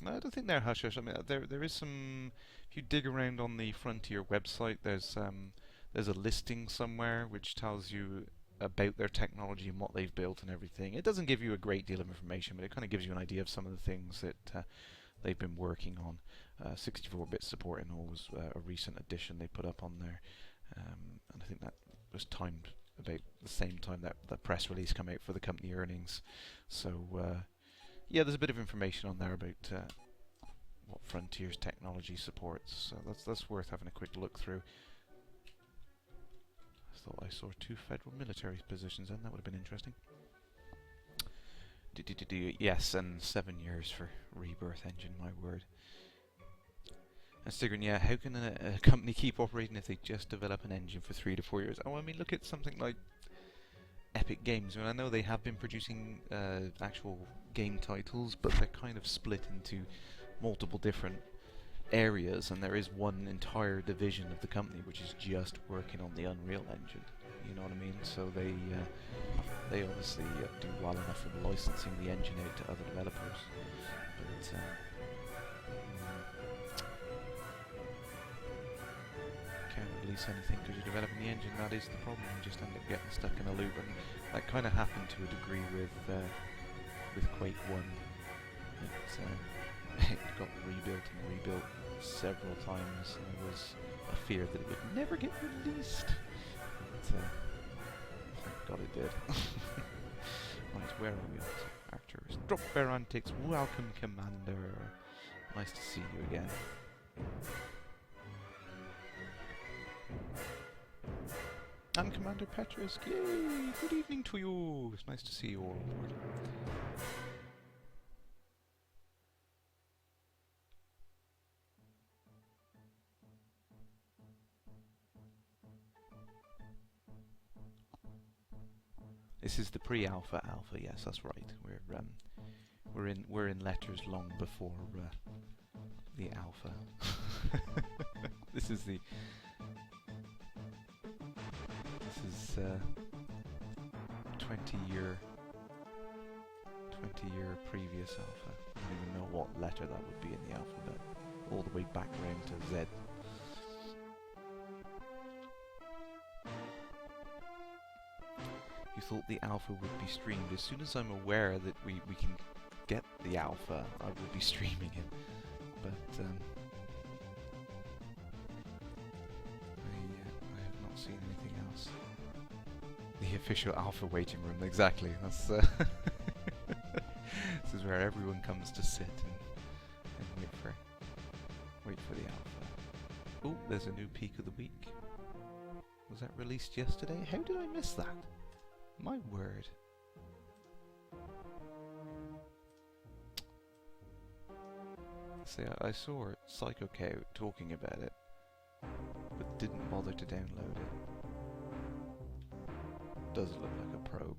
no, I don't think they're Hush Hush. I mean, there is some. If you dig around on the Frontier website, there's a listing somewhere which tells you about their technology and what they've built and everything. It doesn't give you a great deal of information, but it kind of gives you an idea of some of the things that they've been working on. 64-bit support and all was a recent addition they put up on there, and I think that was timed about the same time that the press release came out for the company earnings. So yeah, there's a bit of information on there about what Frontier's technology supports. So that's worth having a quick look through. I thought I saw 2 federal military positions, and that would have been interesting. Yes, and 7 years for Rebirth engine, my word. And Stigrin, yeah, how can a company keep operating if they just develop an engine for 3 to 4 years? Oh, I mean, look at something like Epic Games. I mean, I know they have been producing actual game titles, but they're kind of split into multiple different areas, and there is one entire division of the company which is just working on the Unreal Engine. You know what I mean? So they obviously do well enough in licensing the engine out to other developers. But can't release anything because you're developing the engine. That is the problem. You just end up getting stuck in a loop, and that kind of happened to a degree with Quake 1. It got rebuilt and rebuilt several times, and there was a fear that it would never get released. But thank God it did. Right, where are we at? Actors. Drop Bear Antics, welcome Commander. Nice to see you again. And Commander Petrus, yay! Good evening to you. It's nice to see you all aboard. This is the pre-alpha alpha. Yes, that's right. We're in letters long before the alpha. This is 20-year previous alpha. I don't even know what letter that would be in the alphabet. All the way back round to Z. thought the alpha would be streamed. As soon as I'm aware that we can get the alpha, I will be streaming it. But I have not seen anything else. The official alpha waiting room, exactly. That's this is where everyone comes to sit and wait for the alpha. Oh, there's a new peak of the week. Was that released yesterday? How did I miss that? My word. See, I saw Psycho Cow talking about it, but didn't bother to download it. Does look like a probe.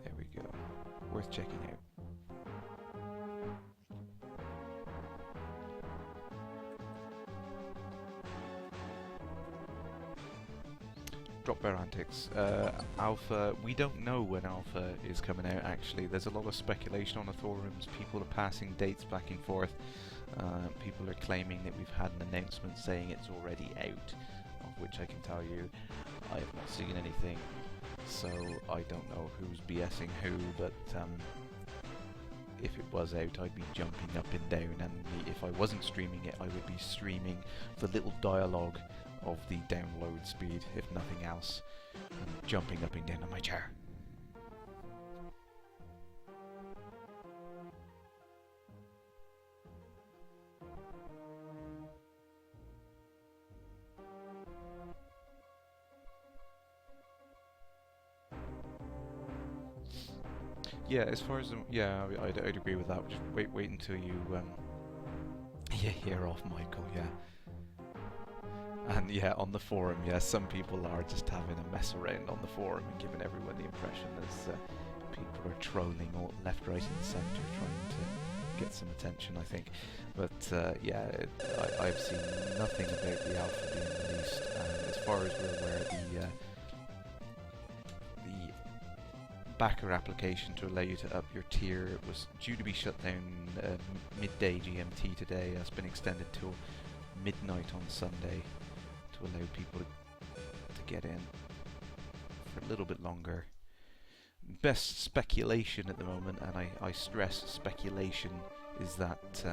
There we go. Worth checking out. Drop Bear Antics. Alpha, we don't know when Alpha is coming out actually. There's a lot of speculation on the forums. People are passing dates back and forth. People are claiming that we've had an announcement saying it's already out, of which I can tell you I have not seen anything. So I don't know who's BSing who, but if it was out, I'd be jumping up and down, and if I wasn't streaming it, I would be streaming the little dialogue of the download speed, if nothing else, and jumping up and down on my chair. Yeah, as far as I'd agree with that. Just wait until you hear off Michael. Yeah. And yeah, on the forum, yeah, some people are just having a mess around on the forum and giving everyone the impression as people are trolling all left, right, and centre, trying to get some attention, I think. But yeah, I've seen nothing about the alpha being released, and as far as we're aware, the backer application to allow you to up your tier was due to be shut down midday GMT today. It's been extended till midnight on Sunday to allow people to get in for a little bit longer. Best speculation at the moment, and I stress speculation, is that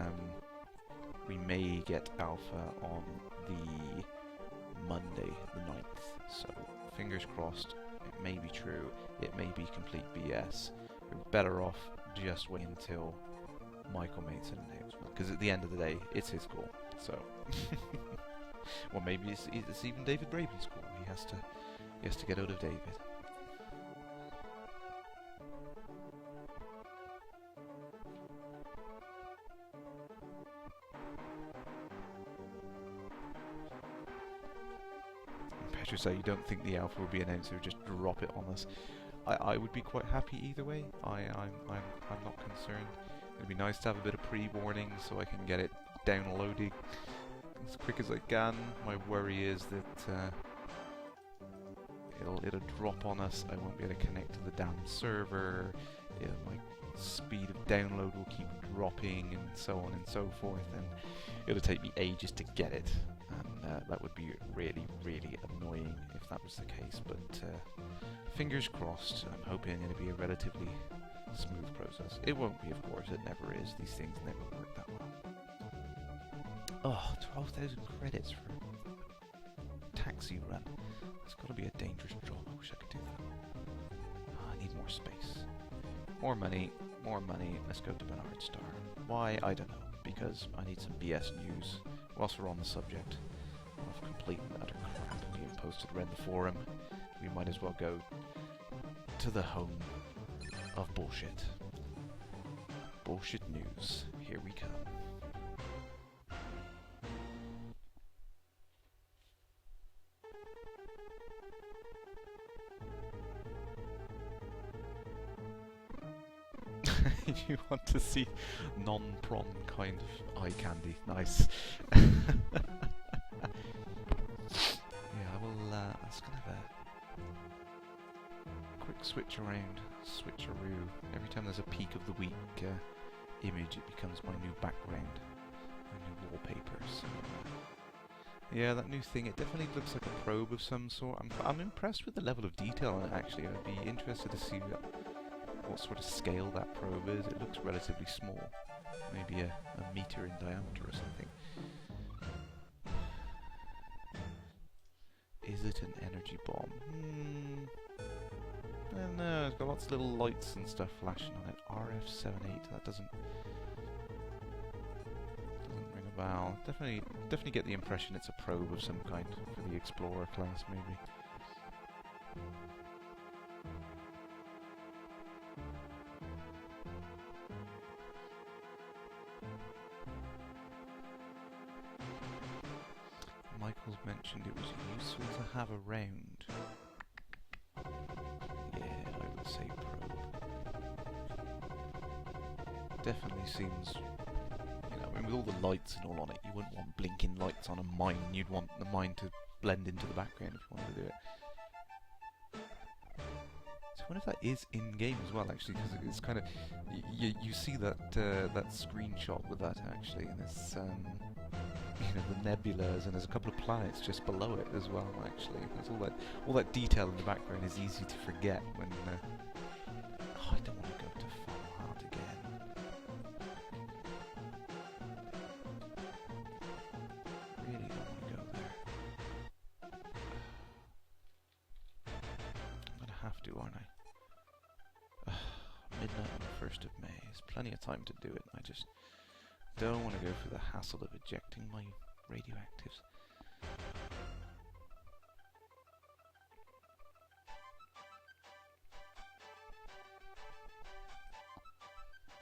we may get alpha on the Monday the 9th, so fingers crossed. It may be true, it may be complete BS. We're better off just waiting until Michael makes an announcement, because at the end of the day, it's his call, so... Well, maybe it's even David Braben's call. He has to get out of David. Petra say you don't think the alpha will be announced, or just drop it on us. I would be quite happy either way. I'm not concerned. It'd be nice to have a bit of pre-warning so I can get it downloaded as quick as I can. My worry is that it'll drop on us. I won't be able to connect to the damn server. My speed of download will keep dropping, and so on and so forth, and it'll take me ages to get it, and that would be really, really annoying if that was the case. But fingers crossed. I'm hoping it'll be a relatively smooth process. It won't be, of course. It never is. These things never work that well. Oh, 12,000 credits for a taxi run. It's got to be a dangerous job. I wish I could do that. Oh, I need more space. More money. More money. Let's go to Bernard Star. Why? I don't know. Because I need some BS news. Whilst we're on the subject of complete and utter crap being posted around the forum, we might as well go to the home of bullshit. Bullshit news. Here we come. You want to see non-prawn kind of eye candy. Nice. Yeah, I will, I'm just gonna have a quick switch around, switcheroo. Every time there's a peak of the week image, it becomes my new background, my new wallpaper. So Yeah, that new thing, it definitely looks like a probe of some sort. I'm impressed with the level of detail on it, actually. I'd be interested to see what sort of scale that probe is. It looks relatively small. Maybe a meter in diameter or something. Is it an energy bomb? I don't know, it's got lots of little lights and stuff flashing on it. RF78, that doesn't ring a bell. Definitely get the impression it's a probe of some kind for the Explorer class, maybe. Michael's mentioned it was useful to have around. Yeah, I would say probe. Definitely seems, you know, I mean, with all the lights and all on it, you wouldn't want blinking lights on a mine. You'd want the mine to blend into the background if you wanted to do it. So I wonder if that is in-game as well, actually, because it's kind of... You see that that screenshot with that, actually, and it's... you know, the nebulas, and there's a couple of planets just below it as well, actually. There's all that detail in the background is easy to forget when... Oh, I don't want to go to Fallout again. Really don't want to go there. I'm gonna have to, aren't I? Midnight on the 1st of May. There's plenty of time to do it. I just don't want to go through the hassle of ejecting my radioactives.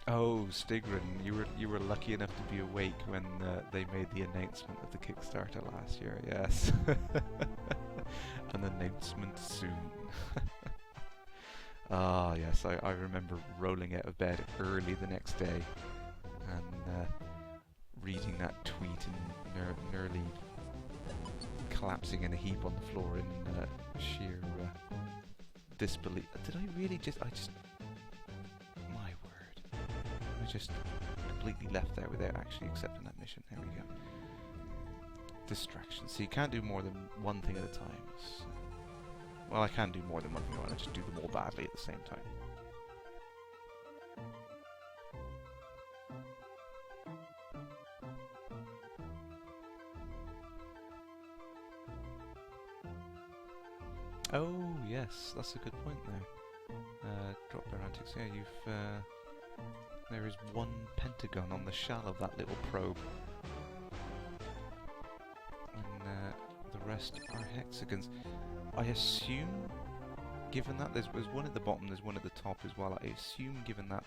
Oh, Stigrin, you were lucky enough to be awake when they made the announcement of the Kickstarter last year. Yes, an announcement soon. Ah, yes, I remember rolling out of bed early the next day and reading that tweet and nearly collapsing in a heap on the floor in sheer disbelief. Did I really just... My word. I just completely left there without actually accepting that mission. There we go. Distraction. So you can't do more than one thing at a time. Well, I can do more than one thing, I just do them all badly at the same time. Oh, yes, that's a good point there. Drop bear antics. Yeah, there is one pentagon on the shell of that little probe. And the rest are hexagons. I assume, given that there's one at the bottom, there's one at the top as well, I assume, given that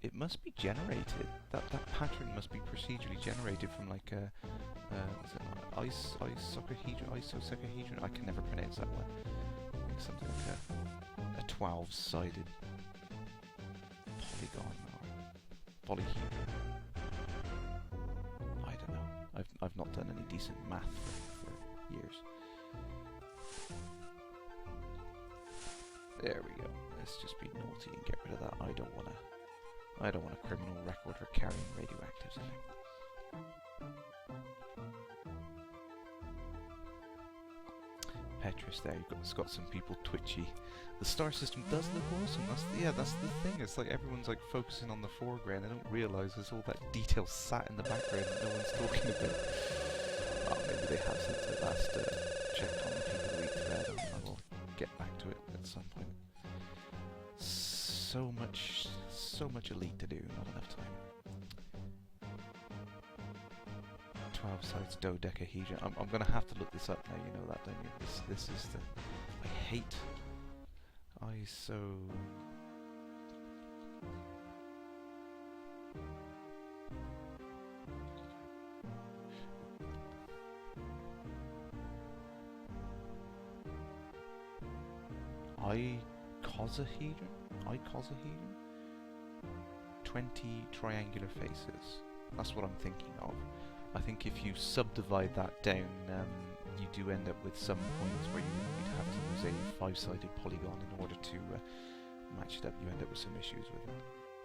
it must be generated. That pattern must be procedurally generated from like a isosahedron. I can never pronounce that one. Like something like a 12-sided polygon or polyhedron. I don't know. I've not done any decent math for years. There we go. Let's just be naughty and get rid of that. I don't want a criminal record for carrying radioactives in it. Petrus there, it's got some people twitchy. The star system does look awesome. That's the thing. It's like everyone's like focusing on the foreground. They don't realise there's all that detail sat in the background that no one's talking about. Oh, maybe they have since I last checked on the People Week thread. I will get back to it at some point. So much elite to do, not enough time. 12 sides dodecahedron. I'm gonna have to look this up now, you know that, don't you? This is the... I hate ISO... Icosahedron? 20 triangular faces. That's what I'm thinking of. I think if you subdivide that down, you do end up with some points where you'd have to use a 5-sided polygon in order to match it up. You end up with some issues with it.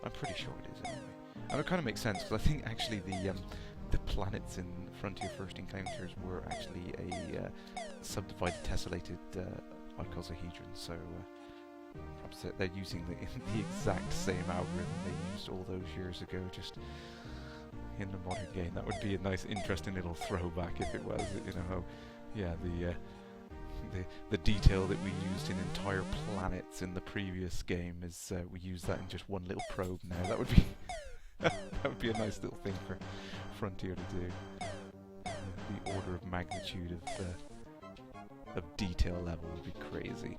I'm pretty sure it is anyway. And it kind of makes sense, because I think actually the the planets in Frontier First Encounters were actually a subdivided, tessellated icosahedron, so perhaps they're using the exact same algorithm they used all those years ago, just in the modern game. That would be a nice, interesting little throwback if it was, you know, yeah, the detail that we used in entire planets in the previous game is we use that in just one little probe now. That would be that would be a nice little thing for Frontier to do. The order of magnitude of detail level would be crazy.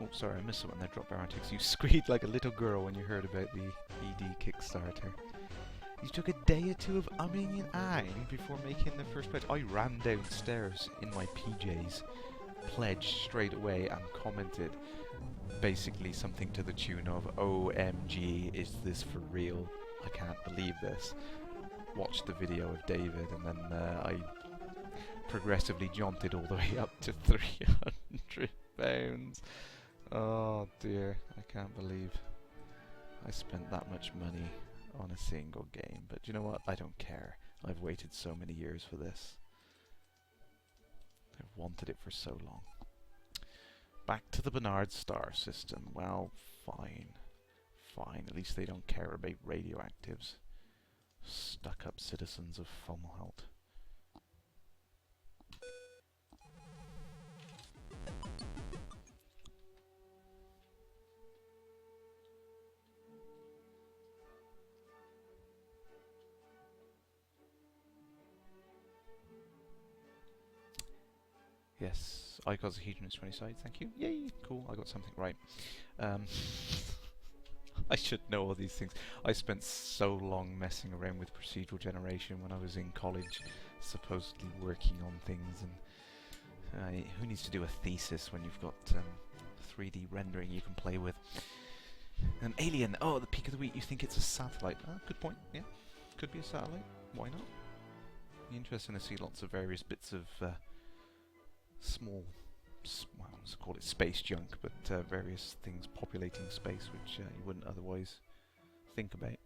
Oh, sorry, I missed something there. Drop Barontics. You squeaked like a little girl when you heard about the ED Kickstarter. You took a day or two of umming and ahhing before making the first pledge. I ran downstairs in my PJs, pledged straight away, and commented basically something to the tune of, "OMG, is this for real? I can't believe this." Watched the video of David, and then I progressively jaunted all the way up to £300. Oh dear, I can't believe I spent that much money on a single game. But you know what? I don't care. I've waited so many years for this. I've wanted it for so long. Back to the Bernard star system. Well, fine. Fine. At least they don't care about radioactives. Stuck-up citizens of Fomalhaut. Yes, icosahedron is 20 sides, thank you. Yay, cool, I got something right. I should know all these things. I spent so long messing around with procedural generation when I was in college, supposedly working on things, and who needs to do a thesis when you've got 3D rendering you can play with? An alien, oh, the peak of the week, you think it's a satellite. Good point, yeah, could be a satellite, why not? Interesting to see lots of various bits of small, well, let's call it space junk, but various things populating space which you wouldn't otherwise think about.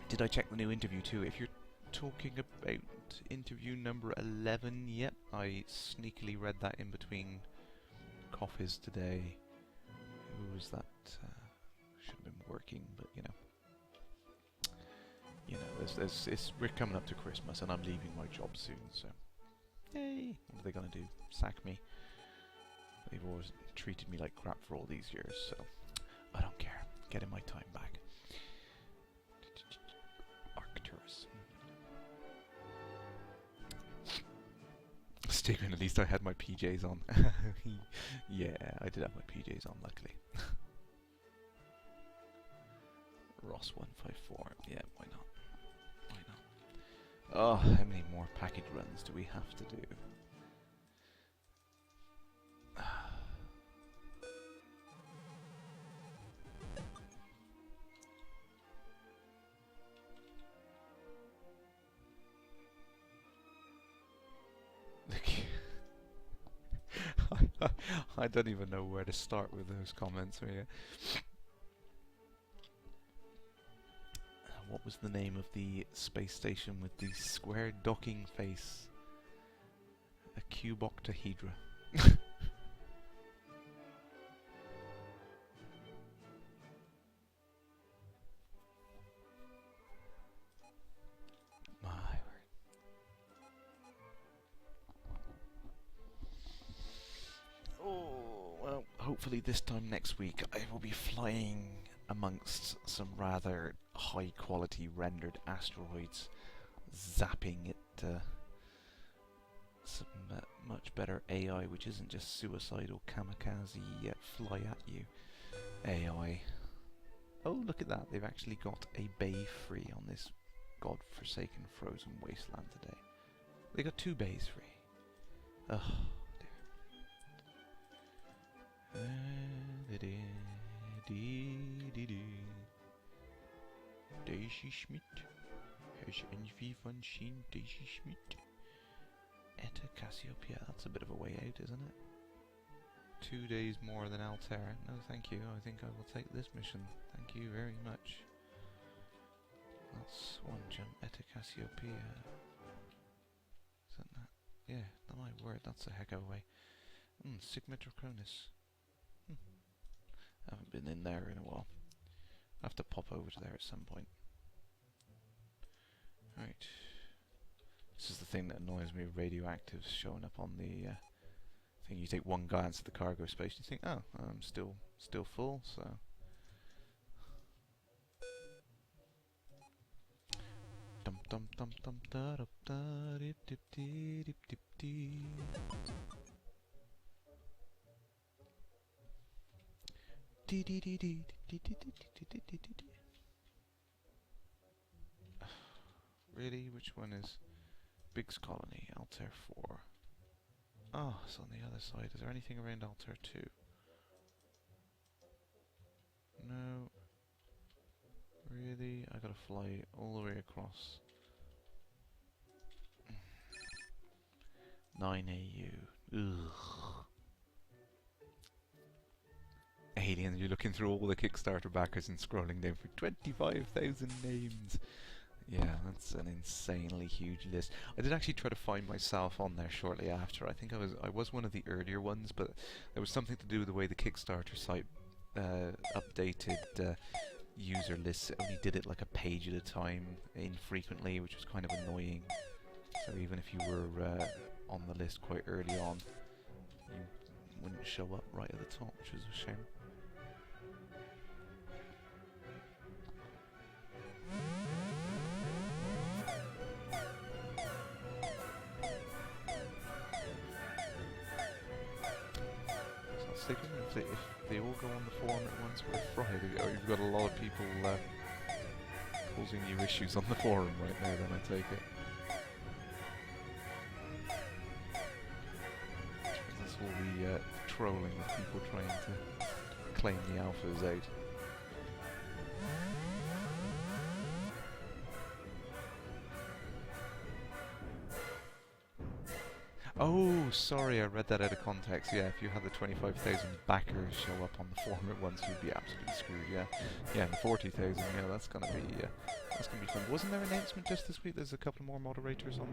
Did I check the new interview too? If you're talking about interview number 11, yep, I sneakily read that in between coffees today. Who was that? Should have been working, but you know, we're coming up to Christmas and I'm leaving my job soon, so yay! What are they gonna do? Sack me? They've always treated me like crap for all these years, so I don't care. Getting my time back. Arcturus. Stephen, at least I had my PJs on. Yeah, I did have my PJs on, luckily. Ross 154. Yeah, why not? Why not? Oh, how many more package runs do we have to do? I don't even know where to start with those comments. What was the name of the space station with the square docking face? A cuboctahedra. My word. Oh, well, hopefully this time next week I will be flying amongst some rather high quality rendered asteroids, zapping at some much better AI which isn't just suicidal kamikaze fly at you AI. Oh, look at that, they've actually got a bay free on this godforsaken frozen wasteland today. They got 2 bays free. Oh dear. Dee dee dee. Daisy Schmidt. Has envy von Sheen Daisy Schmidt. Etta Cassiopeia. That's a bit of a way out, isn't it? 2 days more than Altair. No, thank you. I think I will take this mission. Thank you very much. That's one jump. Etta Cassiopeia. Isn't that? Yeah, my word, that's a heck of a way. Sigma Draconis. I haven't been in there in a while. I have to pop over to there at some point. Right. This is the thing that annoys me, radioactives showing up on the thing. You take one glance at the cargo space and you think, oh, I'm still full, so... Dum dum dum dum da da da dip dip dee dip dip dee. Dee dee dee dee dee dee dee dee dee dee dee. Really? Which one is Biggs Colony? Altair 4. Oh, it's on the other side. Is there anything around Altair 2? No. Really? I gotta fly all the way across. 9 AU. Ugh. Alien, you're looking through all the Kickstarter backers and scrolling down for 25,000 names. Yeah, that's an insanely huge list. I did actually try to find myself on there shortly after. I think I was one of the earlier ones, but there was something to do with the way the Kickstarter site updated user lists. It only did it like a page at a time, infrequently, which was kind of annoying. So even if you were on the list quite early on, you wouldn't show up right at the top, which was a shame. If they all go on the forum at once, we're fried. You've got a lot of people causing you issues on the forum right now, then I take it. That's all the trolling of people trying to claim the alphas out. Oh, sorry, I read that out of context. Yeah, if you had the 25,000 backers show up on the forum at once, you'd be absolutely screwed. Yeah, and the 40,000. Yeah, that's gonna be fun. Wasn't there an announcement just this week? There's a couple more moderators on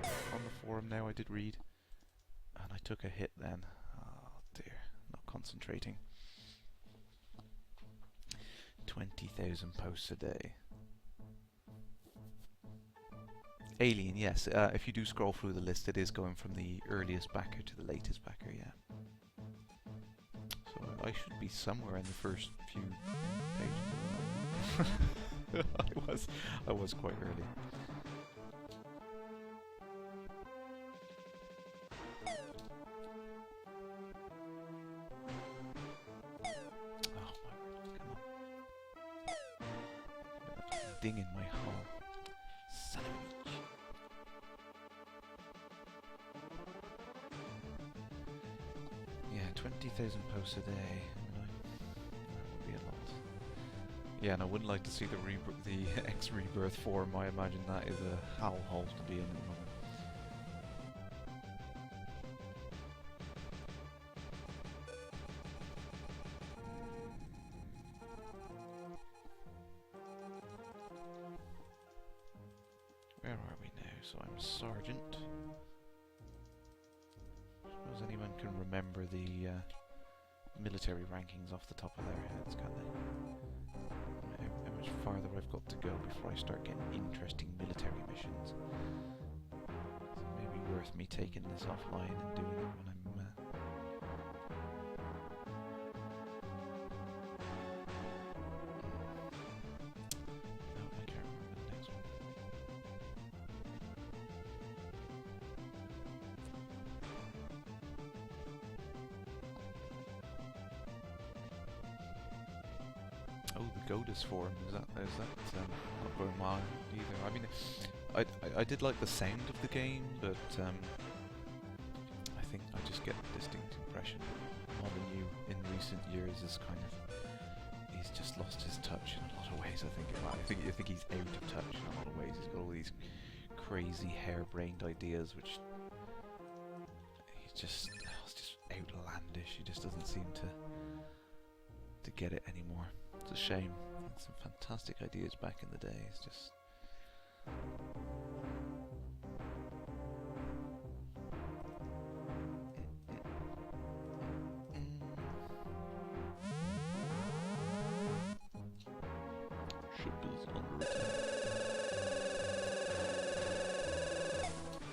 the forum now. I did read, and I took a hit then. Oh dear, not concentrating. 20,000 posts a day. Alien, yes. If you do scroll through the list, it is going from the earliest backer to the latest backer, yeah. So I should be somewhere in the first few pages. I was quite early. Oh my word, come on. Ding in my hull. Son of a bitch. Yeah, 20,000 posts a day. That would be a lot. Yeah, and I wouldn't like to see the X-Rebirth forum. I imagine that is a hellhole to be in at the moment. Where are we now? So I'm Sergeant. Suppose anyone can remember the military rankings off the top of their heads, can't they? How much farther I've got to go before I start getting interesting military missions. So maybe worth me taking this offline and doing it when I'm Oh, the Godus forum, is that not going well either? I mean, I did like the sound of the game, but I think I just get a distinct impression that Molyneux in recent years is kind of he's just lost his touch in a lot of ways. I think he's out of touch in a lot of ways. He's got all these crazy harebrained ideas, which it's just outlandish. He just doesn't seem to get it anymore. It's a shame. He had some fantastic ideas back in the day. It's just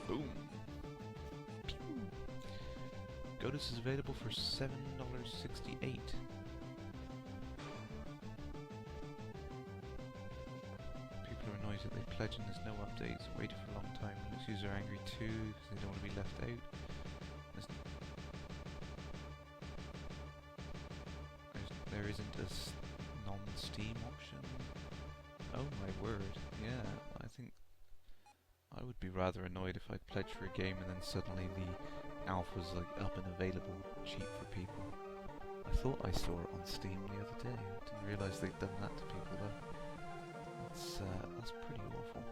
boom. Pew. Godus is available for $7.68. People are annoyed that they pledge and there's no updates. Waited for a long time. Linux users are angry too because they don't want to be left out. There isn't a non-Steam option. Oh my word! Yeah, I think I would be rather annoyed if I pledged for a game and then suddenly the alpha's like up and available cheap for people. I thought I saw it on Steam the other day. I didn't realise they'd done that to people though. That's pretty awful.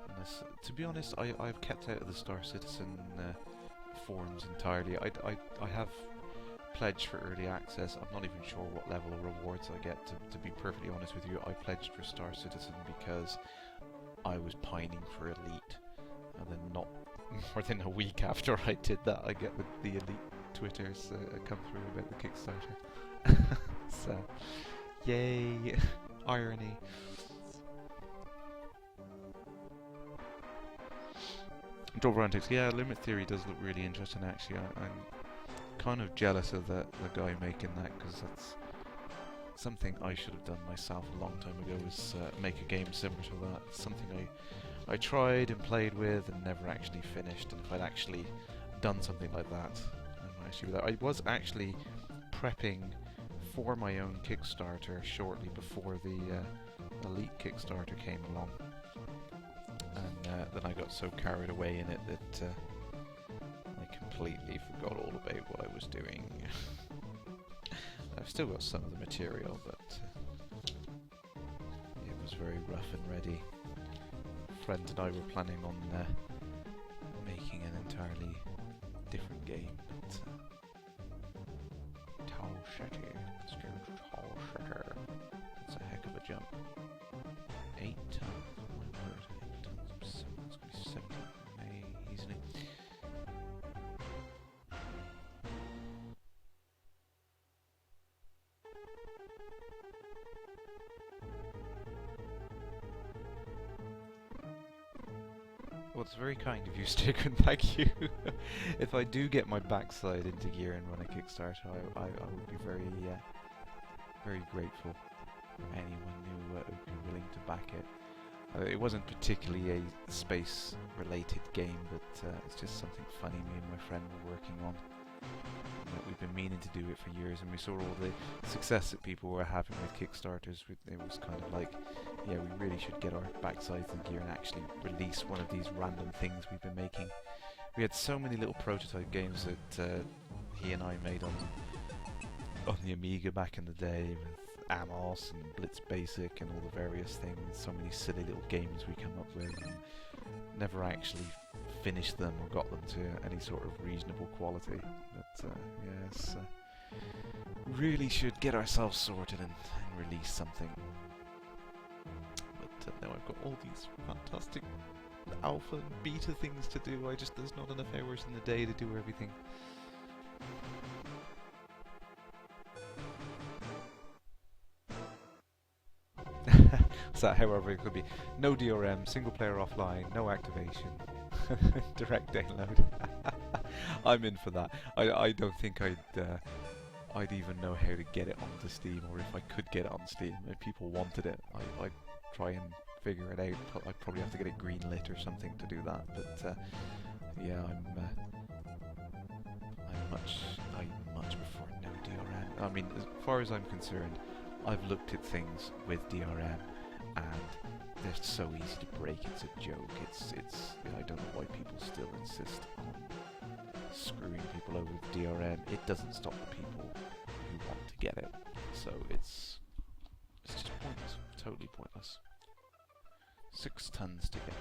Unless, to be honest, I've kept out of the Star Citizen forums entirely. I have pledged for early access. I'm not even sure what level of rewards I get. To be perfectly honest with you, I pledged for Star Citizen because I was pining for Elite, and then not more than a week after I did that, I get the Elite Twitters come through about the Kickstarter. So, yay! Irony. Double Antics, yeah, Limit Theory does look really interesting actually. I'm kind of jealous of the guy making that, because that's something I should have done myself a long time ago, was make a game similar to that. It's something I tried and played with and never actually finished, and if I'd actually done something like that, I was actually prepping for my own Kickstarter shortly before the Elite Kickstarter came along, and then I got so carried away in it that I completely forgot all about what I was doing. I've still got some of the material, but it was very rough and ready. A friend and I were planning on making an entirely different game, but Tau Shetty, let's go to Tau Shetter. That's a heck of a jump. 8 tons, oh my word, 8 tons, that's going to be 70 easily. Well, it's very kind of you, Sticker, and thank you. If I do get my backside into gear and run a Kickstarter, I would be very, very grateful for anyone who would be willing to back it. It wasn't particularly a space-related game, but it's just something funny me and my friend were working on. We've been meaning to do it for years, and we saw all the success that people were having with Kickstarters. It was kind of like, yeah, we really should get our backsides in gear and actually release one of these random things we've been making. We had so many little prototype games that he and I made on the Amiga back in the day, with Amos and Blitz Basic and all the various things. So many silly little games we come up with, and never actually finished them or got them to any sort of reasonable quality. But yes, really should get ourselves sorted and release something. But now I've got all these fantastic alpha and beta things to do. There's not enough hours in the day to do everything. So, however, it could be no DRM, single player offline, no activation, direct download. I'm in for that. I don't think I'd even know how to get it onto Steam, or if I could get it on Steam. If people wanted it, I'd try and figure it out. I'd probably have to get it greenlit or something to do that. But yeah, I much prefer no DRM. I mean, as far as I'm concerned, I've looked at things with DRM, and they're so easy to break. It's a joke. It's I don't know why people still insist on screwing people over with DRM. It doesn't stop the people to get it. So it's just pointless, totally pointless. 6 tons to get there.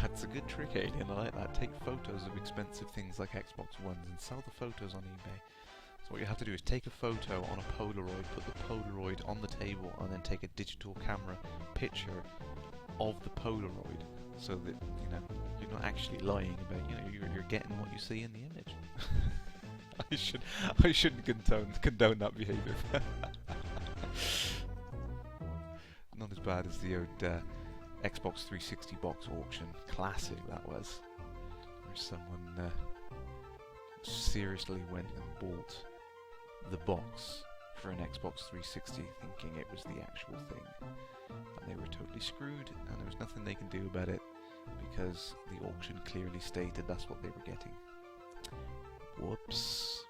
That's a good trick, Alien. I like that. Take photos of expensive things like Xbox Ones and sell the photos on eBay. So what you have to do is take a photo on a Polaroid, put the Polaroid on the table, and then take a digital camera picture of the Polaroid, so that you're not actually lying about. You're getting what you see in the image. I shouldn't condone that behaviour. Not as bad as the old Xbox 360 box auction. Classic that was, where someone seriously went and bought the box for an Xbox 360 thinking it was the actual thing, and they were totally screwed, and there was nothing they can do about it because the auction clearly stated that's what they were getting. Whoops.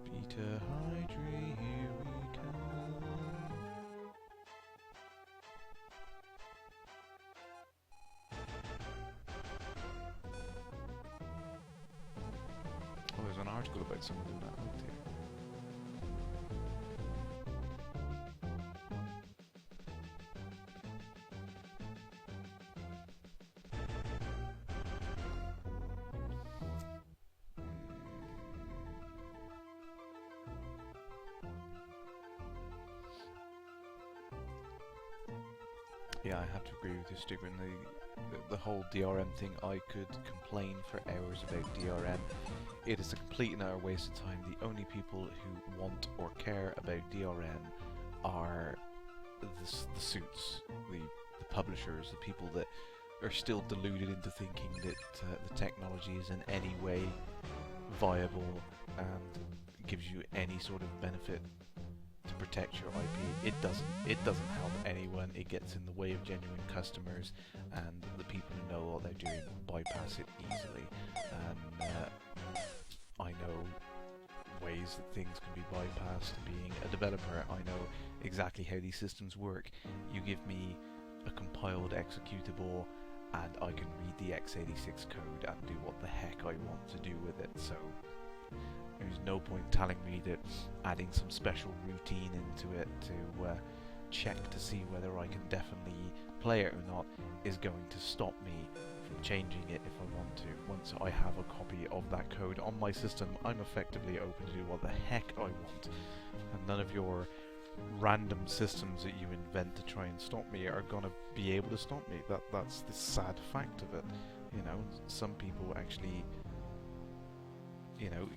Beta Hydra, here we come. Oh, there's an article about someone doing that out there. Yeah, I have to agree with you, Stephen. The whole DRM thing, I could complain for hours about DRM. It is a complete and utter waste of time. The only people who want or care about DRM are the suits, the publishers, the people that are still deluded into thinking that the technology is in any way viable and gives you any sort of benefit to protect your IP. It doesn't help anyone. It gets in the way of genuine customers, and the people who know what they're doing bypass it easily. And I know ways that things can be bypassed. Being a developer, I know exactly how these systems work. You give me a compiled executable and I can read the x86 code and do what the heck I want to do with it. So there's no point telling me that adding some special routine into it to check to see whether I can definitely play it or not is going to stop me from changing it if I want to. Once I have a copy of that code on my system, I'm effectively open to do what the heck I want. And none of your random systems that you invent to try and stop me are going to be able to stop me. That's the sad fact of it. Some people actually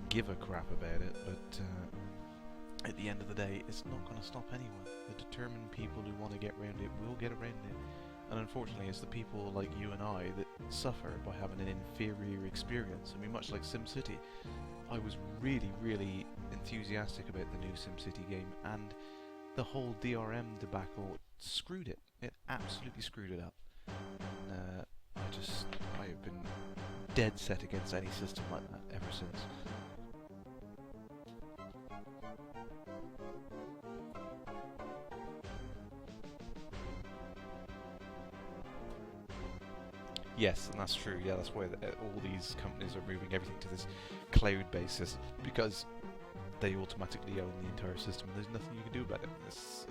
give a crap about it, but at the end of the day, it's not going to stop anyone. The determined people who want to get around it will get around it, and unfortunately it's the people like you and I that suffer by having an inferior experience. I mean, much like SimCity, I was really, really enthusiastic about the new SimCity game, and the whole DRM debacle screwed it. It absolutely screwed it up. And I have been dead set against any system like that ever since. Yes, and that's true. Yeah, that's why all these companies are moving everything to this cloud basis, because they automatically own the entire system and there's nothing you can do about it.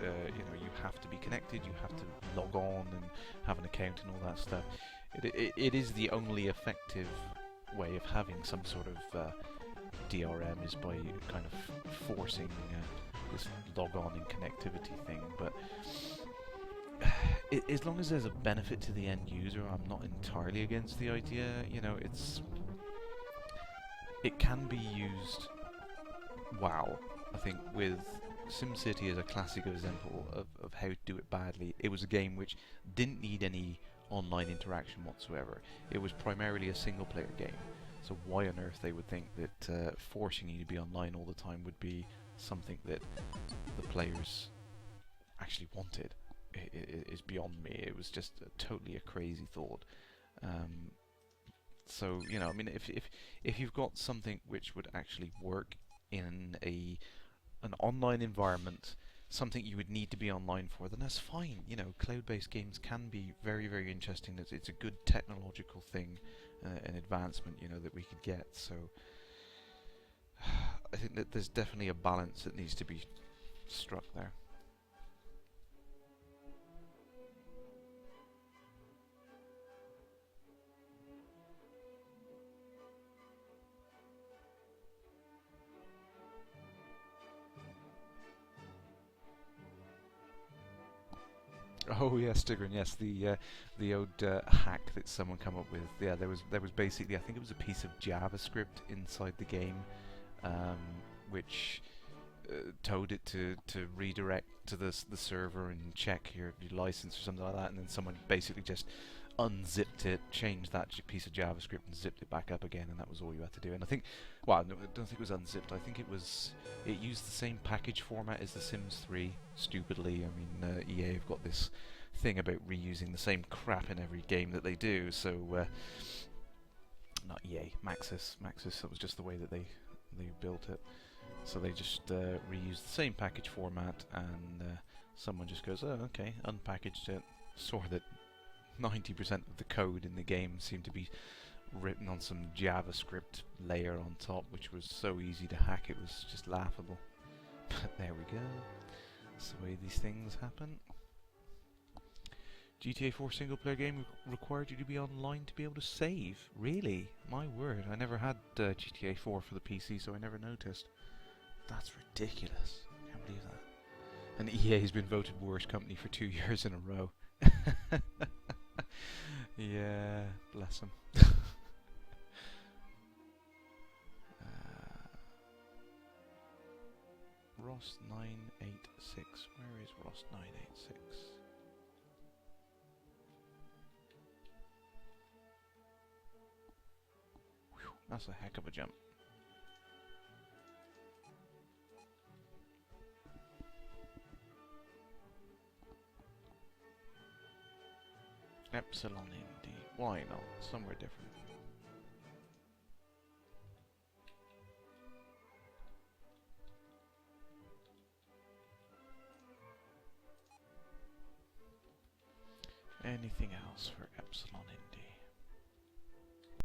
You have to be connected, you have to log on and have an account and all that stuff. It is the only effective way of having some sort of DRM is by kind of forcing this log on and connectivity thing, but as long as there's a benefit to the end user, I'm not entirely against the idea. It can be used. Wow, I think with SimCity as a classic example of how to do it badly. It was a game which didn't need any online interaction whatsoever. It was primarily a single player game. So why on earth they would think that forcing you to be online all the time would be something that the players actually wanted is beyond me. It was just totally a crazy thought. So, you know, I mean, if you've got something which would actually work in an online environment, something you would need to be online for, then that's fine. You know, cloud-based games can be very, very interesting. It's a good technological thing, an advancement, you know, that we could get. So I think that there's definitely a balance that needs to be struck there. Oh yes, Stigrin. Yes, the old hack that someone come up with. Yeah, there was basically, I think it was a piece of JavaScript inside the game, um, which told it to redirect to the server and check your license or something like that, and then someone basically just unzipped it, changed that piece of JavaScript and zipped it back up again, and that was all you had to do. And I think, well, no, I don't think it was unzipped. I think it used the same package format as The Sims 3. Stupidly, I mean, EA have got this thing about reusing the same crap in every game that they do. So, not EA, Maxis. That was just the way that they built it. So they just reused the same package format, and someone just goes, oh, okay, unpackaged it, saw that 90% of the code in the game seemed to be written on some JavaScript layer on top, which was so easy to hack it was just laughable. But there we go. That's the way these things happen. GTA 4 single player game required you to be online to be able to save. Really? My word, I never had GTA 4 for the PC, so I never noticed. That's ridiculous. I can't believe that. And EA has been voted worst company for 2 years in a row. Yeah, bless them. Ross 986. Where is Ross 986? Whew, that's a heck of a jump. Epsilon Indy. Why not? Somewhere different. Anything else for Epsilon Indy?